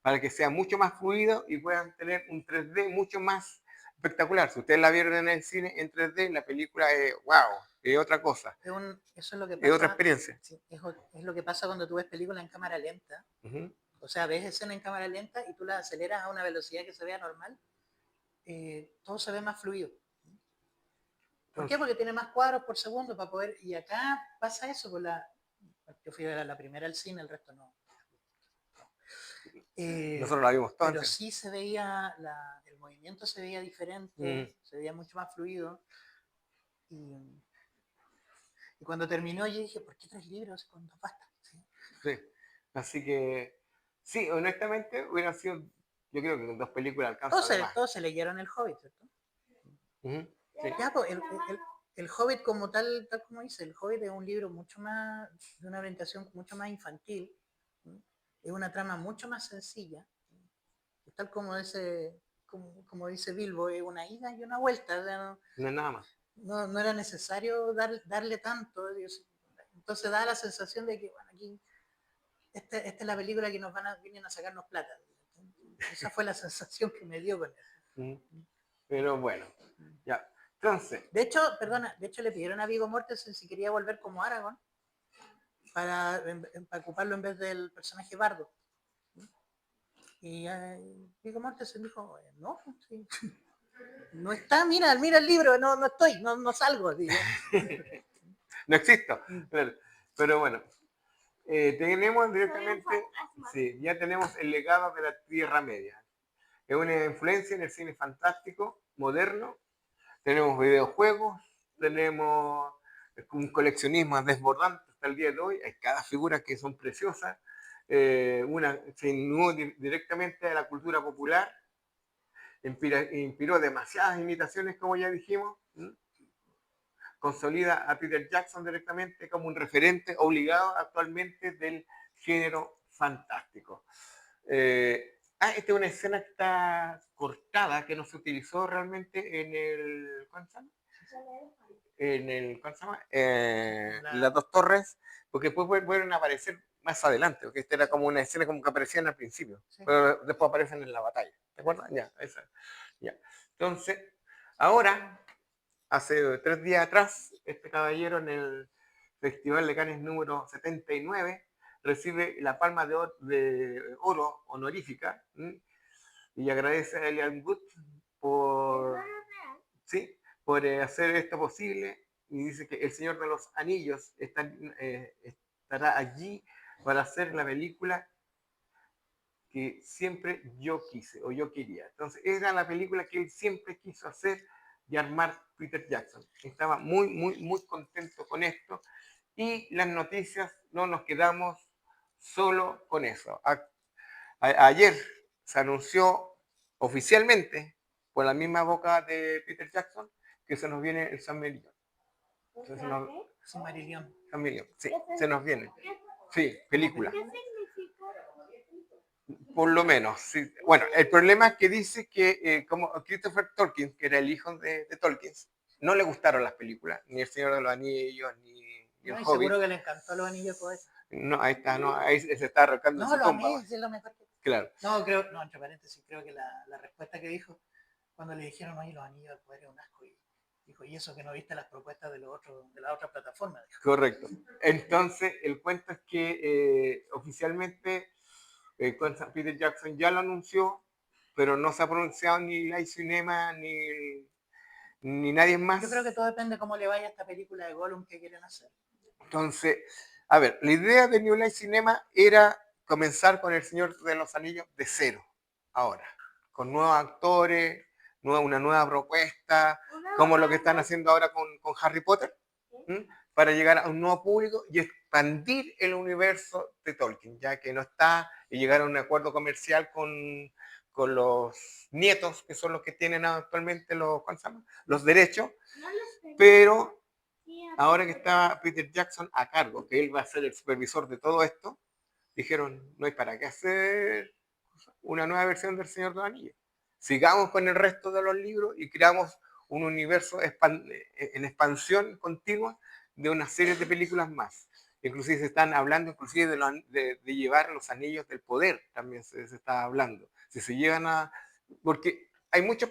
A: para que sea mucho más fluido y puedan tener un 3D mucho más espectacular. Si ustedes la vieron en el cine en 3D, la película es wow, es otra cosa,
B: Eso es lo que
A: es otra
B: pasa,
A: experiencia.
B: sí, es lo que pasa cuando tú ves películas en cámara lenta.
A: Ujú.
B: O sea, ves escena en cámara lenta y tú la aceleras a una velocidad que se vea normal, todo se ve más fluido. ¿Por qué?
A: Entonces,
B: Porque tiene más cuadros por segundo para poder. Y acá pasa eso. Yo fui a ver la primera al cine, el resto no.
A: nosotros la vimos toda
B: Pero
A: en cine.
B: sí se veía, el movimiento se veía diferente, se veía mucho más fluido. Y, y cuando terminó, yo dije, ¿por qué 3 libros cuando basta? ¿Sí?
A: Sí. Así que, sí, honestamente, hubieran sido, yo creo que con 2 películas alcanza de más.
B: Todos se leyeron El Hobbit, ¿cierto?
A: Ujú. Sí.
B: Ya, pues, el Hobbit como tal como dice, el Hobbit es un libro mucho más, de una orientación mucho más infantil, ¿sí? Es una trama mucho más sencilla, ¿sí? Tal como dice Bilbo, es una ida y una vuelta, o sea,
A: No es nada más.
B: no era necesario darle tanto, Dios. Entonces da la sensación de que, bueno, aquí, esta es la película que vienen a sacarnos plata. Esa fue la sensación que me dio con eso.
A: Pero bueno, ya. Entonces,
B: De hecho, perdona, le pidieron a Viggo Mortensen si quería volver como Aragorn para ocuparlo en vez del personaje Bardo. Y Viggo Mortensen dijo, no, sí. No está, mira el libro, no estoy, no salgo.
A: no existo. Pero bueno, tenemos directamente, sí, ya tenemos el legado de la Tierra Media. Es una influencia en el cine fantástico, moderno. Tenemos videojuegos, tenemos un coleccionismo desbordante hasta el día de hoy. Hay cada figura que son preciosas. Una se inundó directamente a la cultura popular, inspiró demasiadas imitaciones, como ya dijimos. Consolida a Peter Jackson directamente como un referente obligado actualmente del género fantástico. Esta es una escena que está cortada, que no se utilizó realmente en el. ¿Cuándo se llama? En el. ¿Cuándo se llama? Las 2 torres, porque después vuelven a aparecer más adelante, porque esta era como una escena como que aparecían al principio, sí. Pero después aparecen en la batalla. ¿Te acuerdas? Ya, esa. Ya. Entonces, ahora, hace 3 días atrás, este caballero en el Festival de Cannes número 79 recibe la Palma de Oro honorífica, y agradece a Elian Wood por, ¿sí? por hacer esto posible, y dice que El Señor de los Anillos estará allí para hacer la película que siempre yo quise o yo quería. Entonces era la película que él siempre quiso hacer y armar Peter Jackson. Estaba muy, muy, muy contento con esto. Y las noticias no nos quedamos solo con eso. Ayer se anunció oficialmente por la misma boca de Peter Jackson que se nos viene el San Millón.
B: San Marillion.
A: San Millón, sí, se nos viene. Sí, película.
C: ¿Qué significa?
A: Por lo menos, sí. Bueno, el problema es que dice que como Christopher Tolkien, que era el hijo de Tolkien, no le gustaron las películas, ni El Señor de los Anillos, ni El Hobbit.
B: Seguro que le encantó Los Anillos Poetas.
A: No, ahí está, no, ahí se está arrancando su tumba.
B: No, es lo mejor.
A: Claro.
B: No, entre paréntesis, creo que la respuesta que dijo cuando le dijeron, oye, Los Anillos del Poder es un asco, y dijo, y eso que no viste las propuestas de la otra plataforma. Dijo.
A: Correcto. Entonces, el cuento es que oficialmente Peter Jackson ya lo anunció, pero no se ha pronunciado ni Live Cinema ni nadie más.
B: Yo creo que todo depende de cómo le vaya a esta película de Gollum que quieren hacer.
A: Entonces, a ver, la idea de New Line Cinema era comenzar con El Señor de los Anillos de cero, ahora, con nuevos actores, una nueva propuesta, como lo que están haciendo ahora con Harry Potter, para llegar a un nuevo público y expandir el universo de Tolkien, ya que no está, y llegar a un acuerdo comercial con los nietos, que son los que tienen actualmente los derechos, pero ahora que está Peter Jackson a cargo, que él va a ser el supervisor de todo esto, dijeron, no hay para qué hacer una nueva versión del Señor de los Anillos. Sigamos con el resto de los libros y creamos un universo en expansión continua de una serie de películas más. Inclusive se están hablando inclusive de llevar los anillos del poder, también se está hablando. Si se llegan a... Porque hay muchos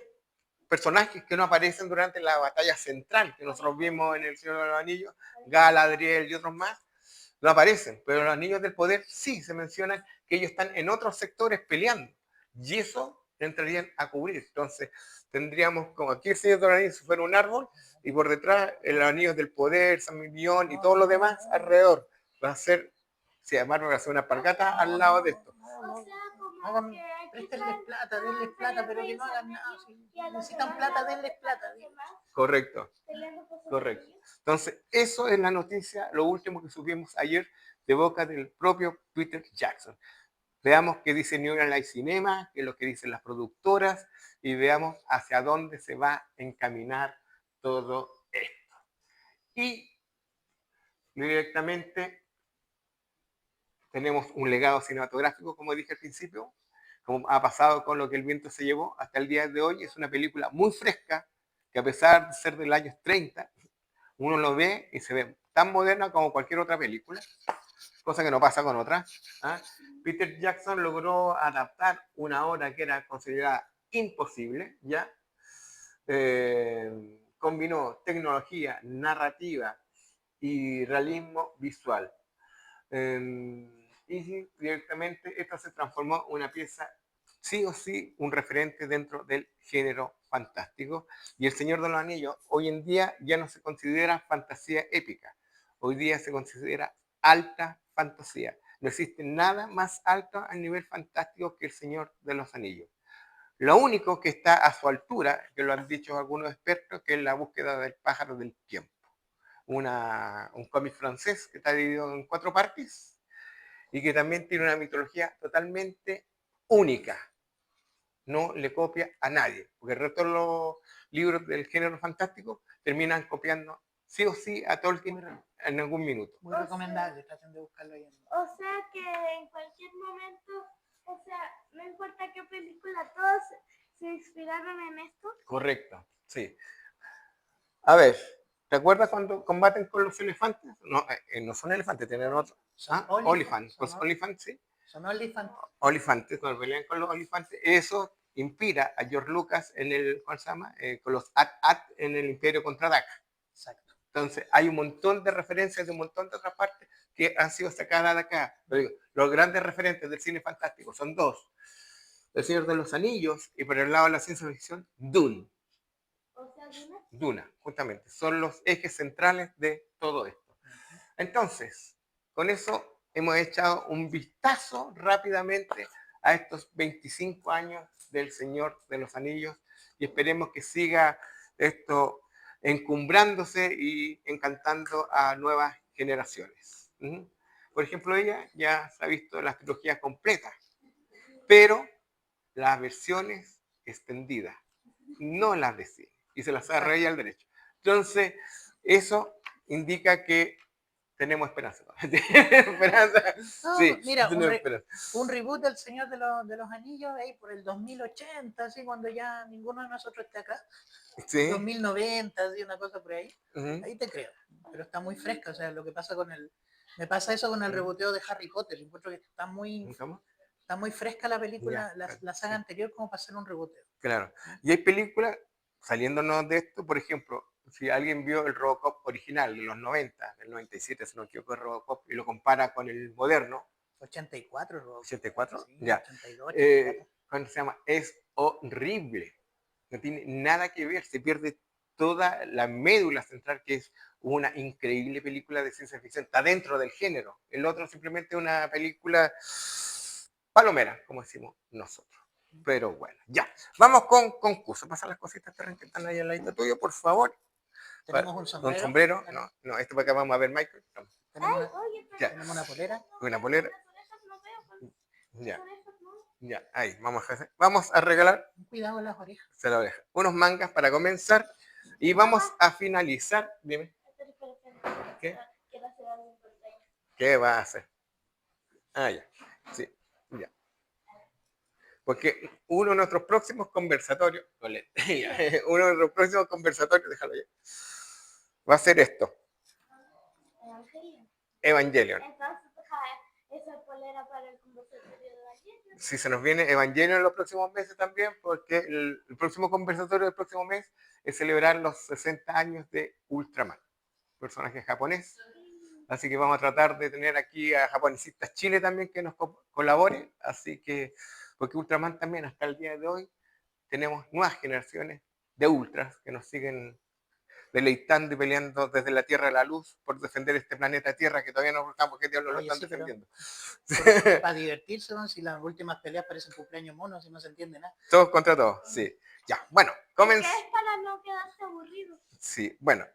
A: personajes que no aparecen durante la batalla central que nosotros vimos en El Señor de los Anillos, Galadriel y otros más, no aparecen, pero los anillos del poder sí se mencionan que ellos están en otros sectores peleando, y eso entrarían a cubrir. Entonces tendríamos como aquí el Señor de los Anillos si fuera un árbol, y por detrás los anillos del poder, San Minión y todo lo demás alrededor. Va a ser, si además va a ser una alpargata al lado de esto.
C: O sea, como
B: Hagan,
C: que hay que
B: préstenles
C: estar
B: plata, denles plata, pero que no hagan nada. Si
C: y a los
B: necesitan
C: demás
B: plata,
C: lados
B: denles
C: están
B: plata.
C: los demás
A: Correcto.
C: peleando por sus
A: Correcto.
C: anillos.
A: Entonces, eso es la noticia, lo último que supimos ayer de boca del propio Peter Jackson. Veamos qué dice New York Light Cinema, qué es lo que dicen las productoras, y veamos hacia dónde se va a encaminar todo esto. Y directamente tenemos un legado cinematográfico, como dije al principio, como ha pasado con Lo que el viento se llevó hasta el día de hoy. Es una película muy fresca, que a pesar de ser del año 30, uno lo ve y se ve tan moderna como cualquier otra película, cosa que no pasa con otras. ¿Ah? Peter Jackson logró adaptar una obra que era considerada imposible, ¿ya? Combinó tecnología, narrativa y realismo visual. Y directamente esto se transformó en una pieza, sí o sí, un referente dentro del género fantástico. Y El Señor de los Anillos hoy en día ya no se considera fantasía épica, hoy día se considera alta fantasía. No existe nada más alto a nivel fantástico que El Señor de los Anillos. Lo único que está a su altura, que lo han dicho algunos expertos, que es La búsqueda del pájaro del tiempo. Un cómic francés que está dividido en 4 partes y que también tiene una mitología totalmente única. No le copia a nadie, porque el resto de los libros del género fantástico terminan copiando sí o sí a Tolkien en algún minuto.
B: Muy recomendable, traten de buscarlo ahí.
C: O sea que en cualquier momento, o sea, no importa qué película, todos se inspiraron en esto.
A: Correcto, sí. A ver, ¿te acuerdas cuando combaten con los elefantes? No, no son elefantes, tienen otro.
B: Son
A: Olifant,
B: son
A: los Olifant, sí.
B: Son Olifant.
A: Olifantes, cuando pelean con los olifantes, eso inspira a George Lucas en el, ¿cómo se llama? Con los At-At en el Imperio Contraataca.
B: Exacto.
A: Entonces, hay un montón de referencias de un montón de otras partes que han sido sacadas de acá. Pero digo, los grandes referentes del cine fantástico son dos. El Señor de los Anillos y por el lado de la ciencia ficción, Dune.
C: O sea,
A: Duna, justamente. Son los ejes centrales de todo esto. Entonces, con eso hemos echado un vistazo rápidamente a estos 25 años del Señor de los Anillos y esperemos que siga esto encumbrándose y encantando a nuevas generaciones. Por ejemplo, ella ya se ha visto la trilogía completa, pero las versiones extendidas, no las de cine, y se las agarra ella al derecho. Entonces, eso indica que tenemos esperanza. Esperanza.
B: No,
A: Sí,
B: mira,
A: tenemos esperanza.
B: un reboot del Señor de los Anillos ahí por el 2080, así cuando ya ninguno de nosotros esté acá.
A: Sí.
B: 2090, así una cosa por ahí.
A: Ujú.
B: Ahí te creo. Pero está muy fresca, o sea, lo que pasa con el... Me pasa eso con el reboteo de Harry Potter. Encuentro que está muy fresca la película,
A: Ya,
B: la saga
A: sí.
B: anterior como para hacer un reboteo.
A: Claro. Y hay películas, saliéndonos de esto, por ejemplo, si alguien vio el Robocop original de los 90, del 97, si no me equivoco, el Robocop, y lo compara con el moderno,
B: 84, Robocop.
A: 84,
B: Sí,
A: ya.
B: 82, 84.
A: ¿Cómo se llama? Es horrible. No tiene nada que ver, se pierde toda la médula central, que es una increíble película de ciencia ficción. Está dentro del género. El otro simplemente una película palomera, como decimos nosotros. Pero bueno, ya. Vamos con concurso. Pasa las cositas que están ahí al lado tuyo, por favor.
B: Tenemos un sombrero.
A: Un sombrero. No, esto para acá vamos a ver, Michael. No.
B: Tenemos una polera.
A: Una polera. Ya. Ya, ahí, vamos a regalar.
B: Cuidado con las orejas.
A: Se la oreja. Unos mangas para comenzar y vamos a finalizar. Dime. ¿Qué? ¿Qué va a hacer? Ah, ya. Sí, ya. Porque uno de nuestros próximos conversatorios, déjalo ya, va a ser esto,
C: Evangelio.
A: Evangelion.
C: Entonces, esa es polera para el conversatorio de Evangelion.
A: Si se nos viene Evangelion en los próximos meses también, porque el próximo conversatorio del próximo mes es celebrar los 60 años de Ultraman, personaje japonés. Así que vamos a tratar de tener aquí a Japonesistas Chile también que nos colaboren. Así que, porque Ultraman también hasta el día de hoy tenemos nuevas generaciones de ultras que nos siguen deleitando y peleando desde la Tierra a la Luz por defender este planeta Tierra que todavía no buscamos qué diablos lo
B: Oye,
A: están
B: sí, pero
A: defendiendo.
B: para divertirse, ¿no? Si las últimas peleas parecen cumpleaños monos y no se entiende nada.
A: Todos contra todos, sí. Ya, bueno,
C: Porque es para no quedarse aburrido.
A: Sí, bueno,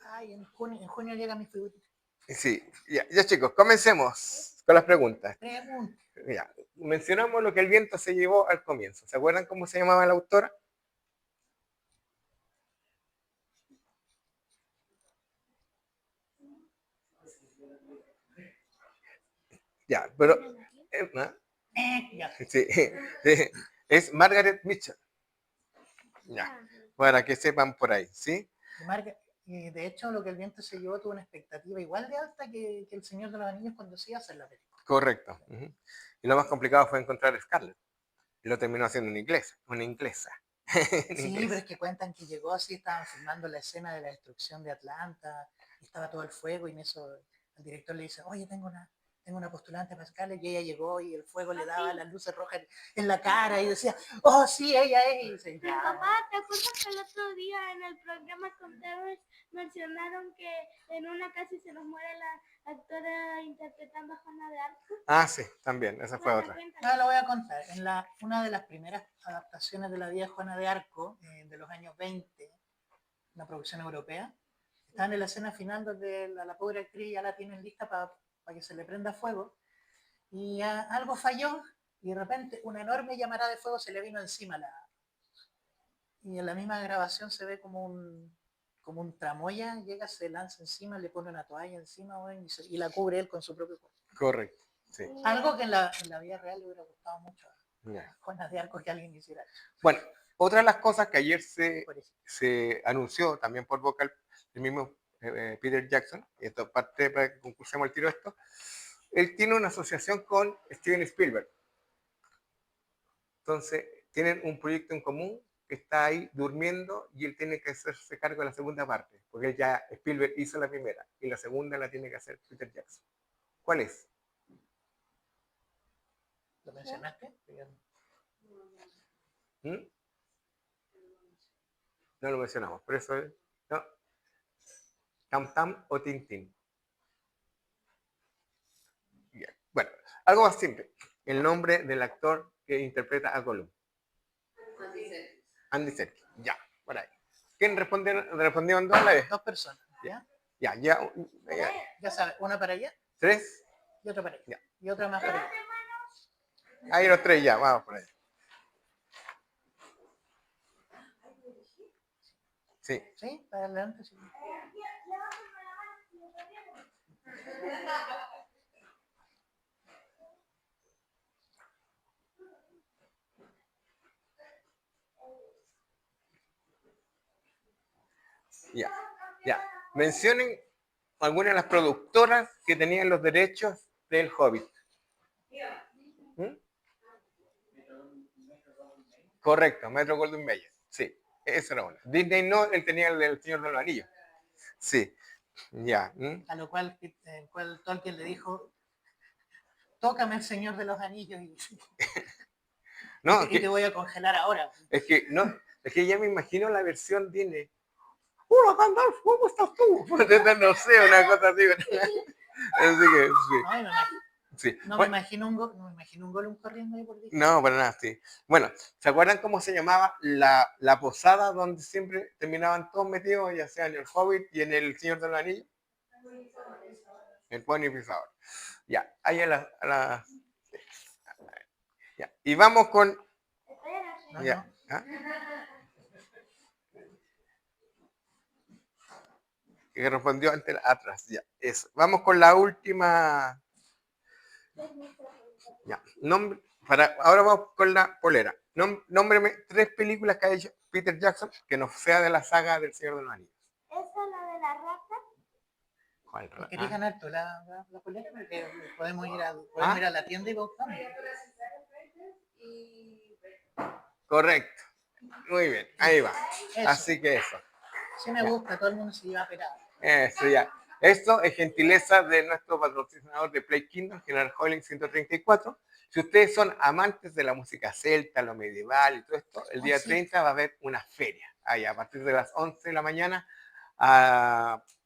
B: Ay, en junio llega mi figurita.
A: sí, ya chicos, comencemos con las preguntas.
B: Pregunta.
A: Ya, mencionamos lo que el viento se llevó al comienzo. ¿Se acuerdan cómo se llamaba la autora? Ya, pero ¿no?
B: Ya.
A: Sí, es Margaret Mitchell. Ya, para que sepan por ahí, ¿sí?
B: Y de hecho, lo que el viento se llevó tuvo una expectativa igual de alta que El Señor de los Anillos cuando se iba a hacer la película.
A: Correcto. Uh-huh. Y lo más complicado fue encontrar a Scarlett. Y lo terminó haciendo una inglesa.
B: Sí, pero es que cuentan que llegó así, estaban filmando la escena de la destrucción de Atlanta, y estaba todo el fuego, y en eso el director le dice, oye, tengo una postulante para Scarlett, y ella llegó y el fuego le daba las luces rojas en la cara, y decía, oh, sí, ella es. Y dice,
C: Mi papá, ¿te acuerdas que el otro día en el programa con Terrence mencionaron que en una casi se nos muere la actora interpretando a Juana de Arco?
A: Ah, sí, también, esa fue
C: Bueno,
A: otra.
B: No, lo voy a contar. En una de las primeras adaptaciones de la vida de Juana de Arco, de los años 20, una producción europea, estaban en la escena final donde la pobre actriz ya la tienen lista para que se le prenda fuego, y algo falló, y de repente una enorme llamarada de fuego se le vino encima. Y en la misma grabación se ve como un tramoya, llega, se lanza encima, le pone una toalla encima, bueno, y la cubre él con su propio cuerpo.
A: Correcto, sí.
B: Algo que en la vida real le hubiera gustado mucho
A: Yeah.
B: a Juana de Arco que alguien hiciera.
A: Bueno, otra de las cosas que ayer se anunció también por boca del mismo Peter Jackson, y esto parte para que concursemos el tiro esto, él tiene una asociación con Steven Spielberg. Entonces, tienen un proyecto en común que está ahí durmiendo y él tiene que hacerse cargo de la segunda parte, porque él ya Spielberg hizo la primera y la segunda la tiene que hacer Peter Jackson. ¿Cuál es?
B: ¿Lo mencionaste?
A: ¿Mm? No lo mencionamos, pero eso es... ¿no? Tam Tam o Tintín. Bien. Bueno, algo más simple. El nombre del actor que interpreta a Gollum. Andy Serkis. Ya, por ahí. ¿Quién respondieron dos a la vez?
B: Dos personas. ¿Ya?
A: Ya.
B: Ya sabes, una para allá.
A: ¿Tres?
B: Y otra para allá.
A: Ya.
B: Y otra más para allá.
A: Ahí los tres ya, vamos por ahí. Sí.
B: ¿Sí? Para adelante, sí.
A: Ya. Mencionen algunas de las productoras que tenían los derechos del Hobbit. ¿Mm? Correcto, Metro Goldwyn Mayer. Sí, esa era una. Disney no, él tenía el del Señor de los Anillos. Sí, ya.
B: A lo cual Tolkien le dijo, tócame el Señor de los Anillos
A: No,
B: y te voy a congelar ahora.
A: Es que ya me imagino la versión Disney. Hola, Gandalf, ¿cómo estás tú? No sé, una cosa así. Así que, sí.
B: No me imagino un Gollum corriendo ahí por Disney.
A: No, para nada, sí. Bueno, ¿se acuerdan cómo se llamaba la posada donde siempre terminaban todos metidos, ya sea en el Hobbit y en el Señor de los Anillos? El Pony Pisador. Ya, ahí ya. Y vamos con... Ya. ¿Ah? Que respondió ante atrás. Ya, eso. Vamos con la última. Ya. Ahora vamos con la polera. Nómbreme 3 películas que ha hecho Peter Jackson que no sea de la saga del Señor de los Anillos.
C: Esa es la de la rata.
A: ¿Cuál?
B: ¿Querés ganar tú la polera? Porque podemos ir a la tienda y buscamos.
A: Correcto. Muy bien, ahí va.
B: Eso.
A: Así que eso.
B: Sí me gusta, todo el mundo se lleva pelado.
A: Eso ya. Esto es gentileza de nuestro patrocinador de Play Kingdom, General Hoyling 134. Si ustedes son amantes de la música celta, lo medieval y todo esto, el día 30 va a haber una feria. Ahí, a partir de las 11 de la mañana,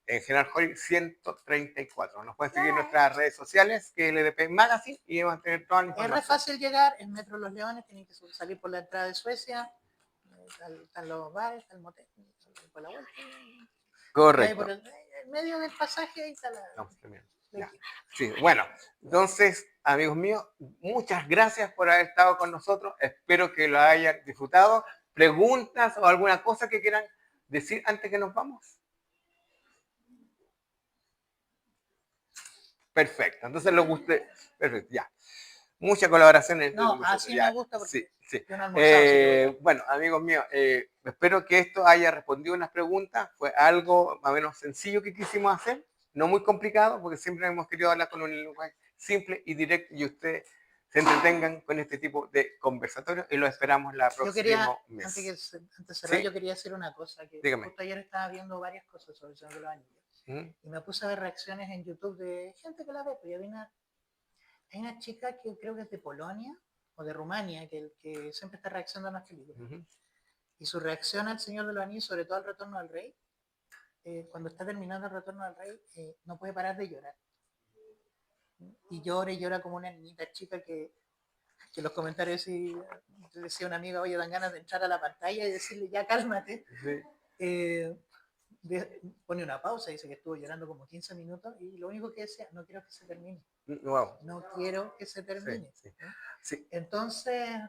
A: en General Hoyling 134. Nos pueden seguir en nuestras redes sociales, que es LDP Magazine, y van a tener toda la
B: Es re
A: información.
B: fácil llegar, en Metro Los Leones, tienen que salir por la entrada de Suecia, están los bares, está el motel, por la vuelta.
A: Correcto.
B: Por el medio del pasaje ahí está la...
A: Vamos terminando. Ya. Sí, bueno, entonces, amigos míos, muchas gracias por haber estado con nosotros. Espero que lo hayan disfrutado. ¿Preguntas o alguna cosa que quieran decir antes que nos vamos? Perfecto, entonces lo guste. Perfecto, ya. Mucha colaboración en
B: No, así
A: ya.
B: me gusta porque
A: sí, sí.
B: yo no he almorzado, así que
A: Bueno, amigos míos, espero que esto haya respondido unas preguntas. Fue algo más o menos sencillo que quisimos hacer, no muy complicado, porque siempre hemos querido hablar con un lenguaje simple y directo y ustedes se entretengan con este tipo de conversatorios y lo esperamos la próxima
B: yo quería,
A: mes.
B: antes de cerrar,
A: ¿Sí?
B: yo quería decir una cosa, que
A: Dígame.
B: justo ayer estaba viendo varias cosas sobre el Señor de los Anillos y me puse a ver reacciones en YouTube de gente que la ve, pues hay una chica que creo que es de Polonia o de Rumania, que siempre está reaccionando a las películas. Y su reacción al Señor de los Anillos, sobre todo al Retorno del Rey, cuando está terminando el Retorno del Rey, no puede parar de llorar. Y llora como una niñita chica que los comentarios decía una amiga, oye, dan ganas de entrar a la pantalla y decirle, ya cálmate. Sí. Pone una pausa, dice que estuvo llorando como 15 minutos y lo único que decía, no quiero que se termine.
A: Wow.
B: No quiero que se termine.
A: Sí, sí. Sí.
B: Entonces,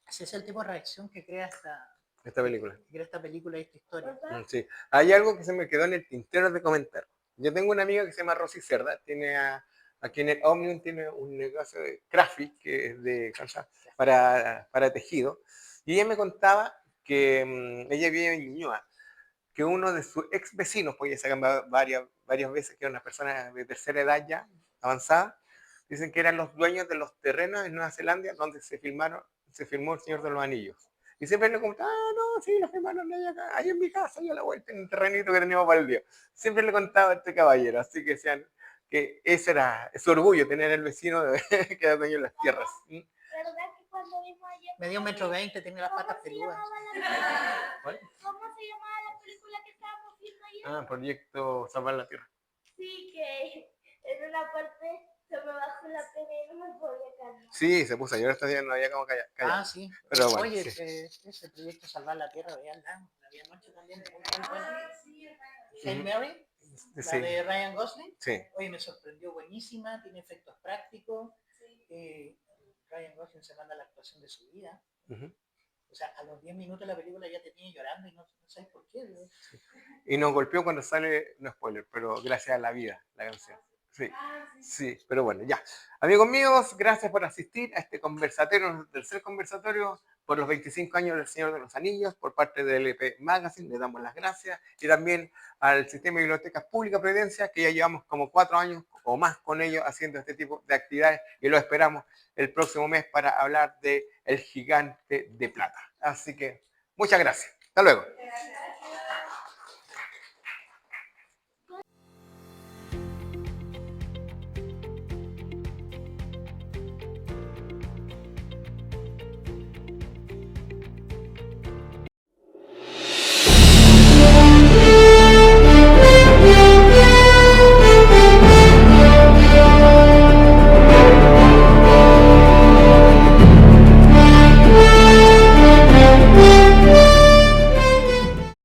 B: ese es el tipo de reacción que crea
A: esta película.
B: Que crea esta película y esta historia.
A: Sí. Hay algo que se me quedó en el tintero de comentar. Yo tengo una amiga que se llama Rosy Cerda, tiene aquí en el Omnium tiene un negocio de Crafty, que es de para tejido, y ella me contaba que ella vive en Ñuñoa, que uno de sus ex vecinos, pues ella se ha cambiado varias veces, que era una persona de tercera edad ya, avanzada, dicen que eran los dueños de los terrenos en Nueva Zelanda donde se filmó El Señor de los Anillos. Y siempre le comentaba, no, sí, lo filmaron ahí en mi casa, y a la vuelta en el terrenito que teníamos para el día. Siempre le contaba a este caballero, así que ese era su orgullo, tener el vecino que era dueño de las tierras.
C: ¿Verdad que cuando vimos ayer?
B: Medio 1,20 m, tiene las patas peludas.
C: ¿Cómo se llamaba la película que estábamos viendo ayer?
A: Proyecto Salvar la Tierra.
C: Sí, que en una parte se me bajó la pena y no me podía calmar. Sí,
A: se puso a llorar estos días, no había como callar.
B: Sí.
A: Pero bueno,
B: oye, sí. Ese proyecto Salvar la Tierra, vean, la vi anoche también. Saint Mary, la de Ryan Gosling.
A: Sí.
B: Oye, me sorprendió, buenísima, tiene efectos prácticos. Ryan Gosling se manda la actuación de su vida. O sea, a los 10 minutos de la película ya te tiene llorando y no sabes por qué.
A: Sí. Y nos golpeó cuando sale, no spoiler, pero gracias a la vida, la canción. Sí, sí, pero bueno, ya. Amigos míos, gracias por asistir a este conversatorio, nuestro tercer conversatorio por los 25 años del Señor de los Anillos, por parte de LP Magazine, le damos las gracias, y también al Sistema de Bibliotecas Públicas Providencia, que ya llevamos como 4 años o más con ellos haciendo este tipo de actividades, y lo esperamos el próximo mes para hablar de El Gigante de Plata. Así que, muchas gracias. Hasta luego.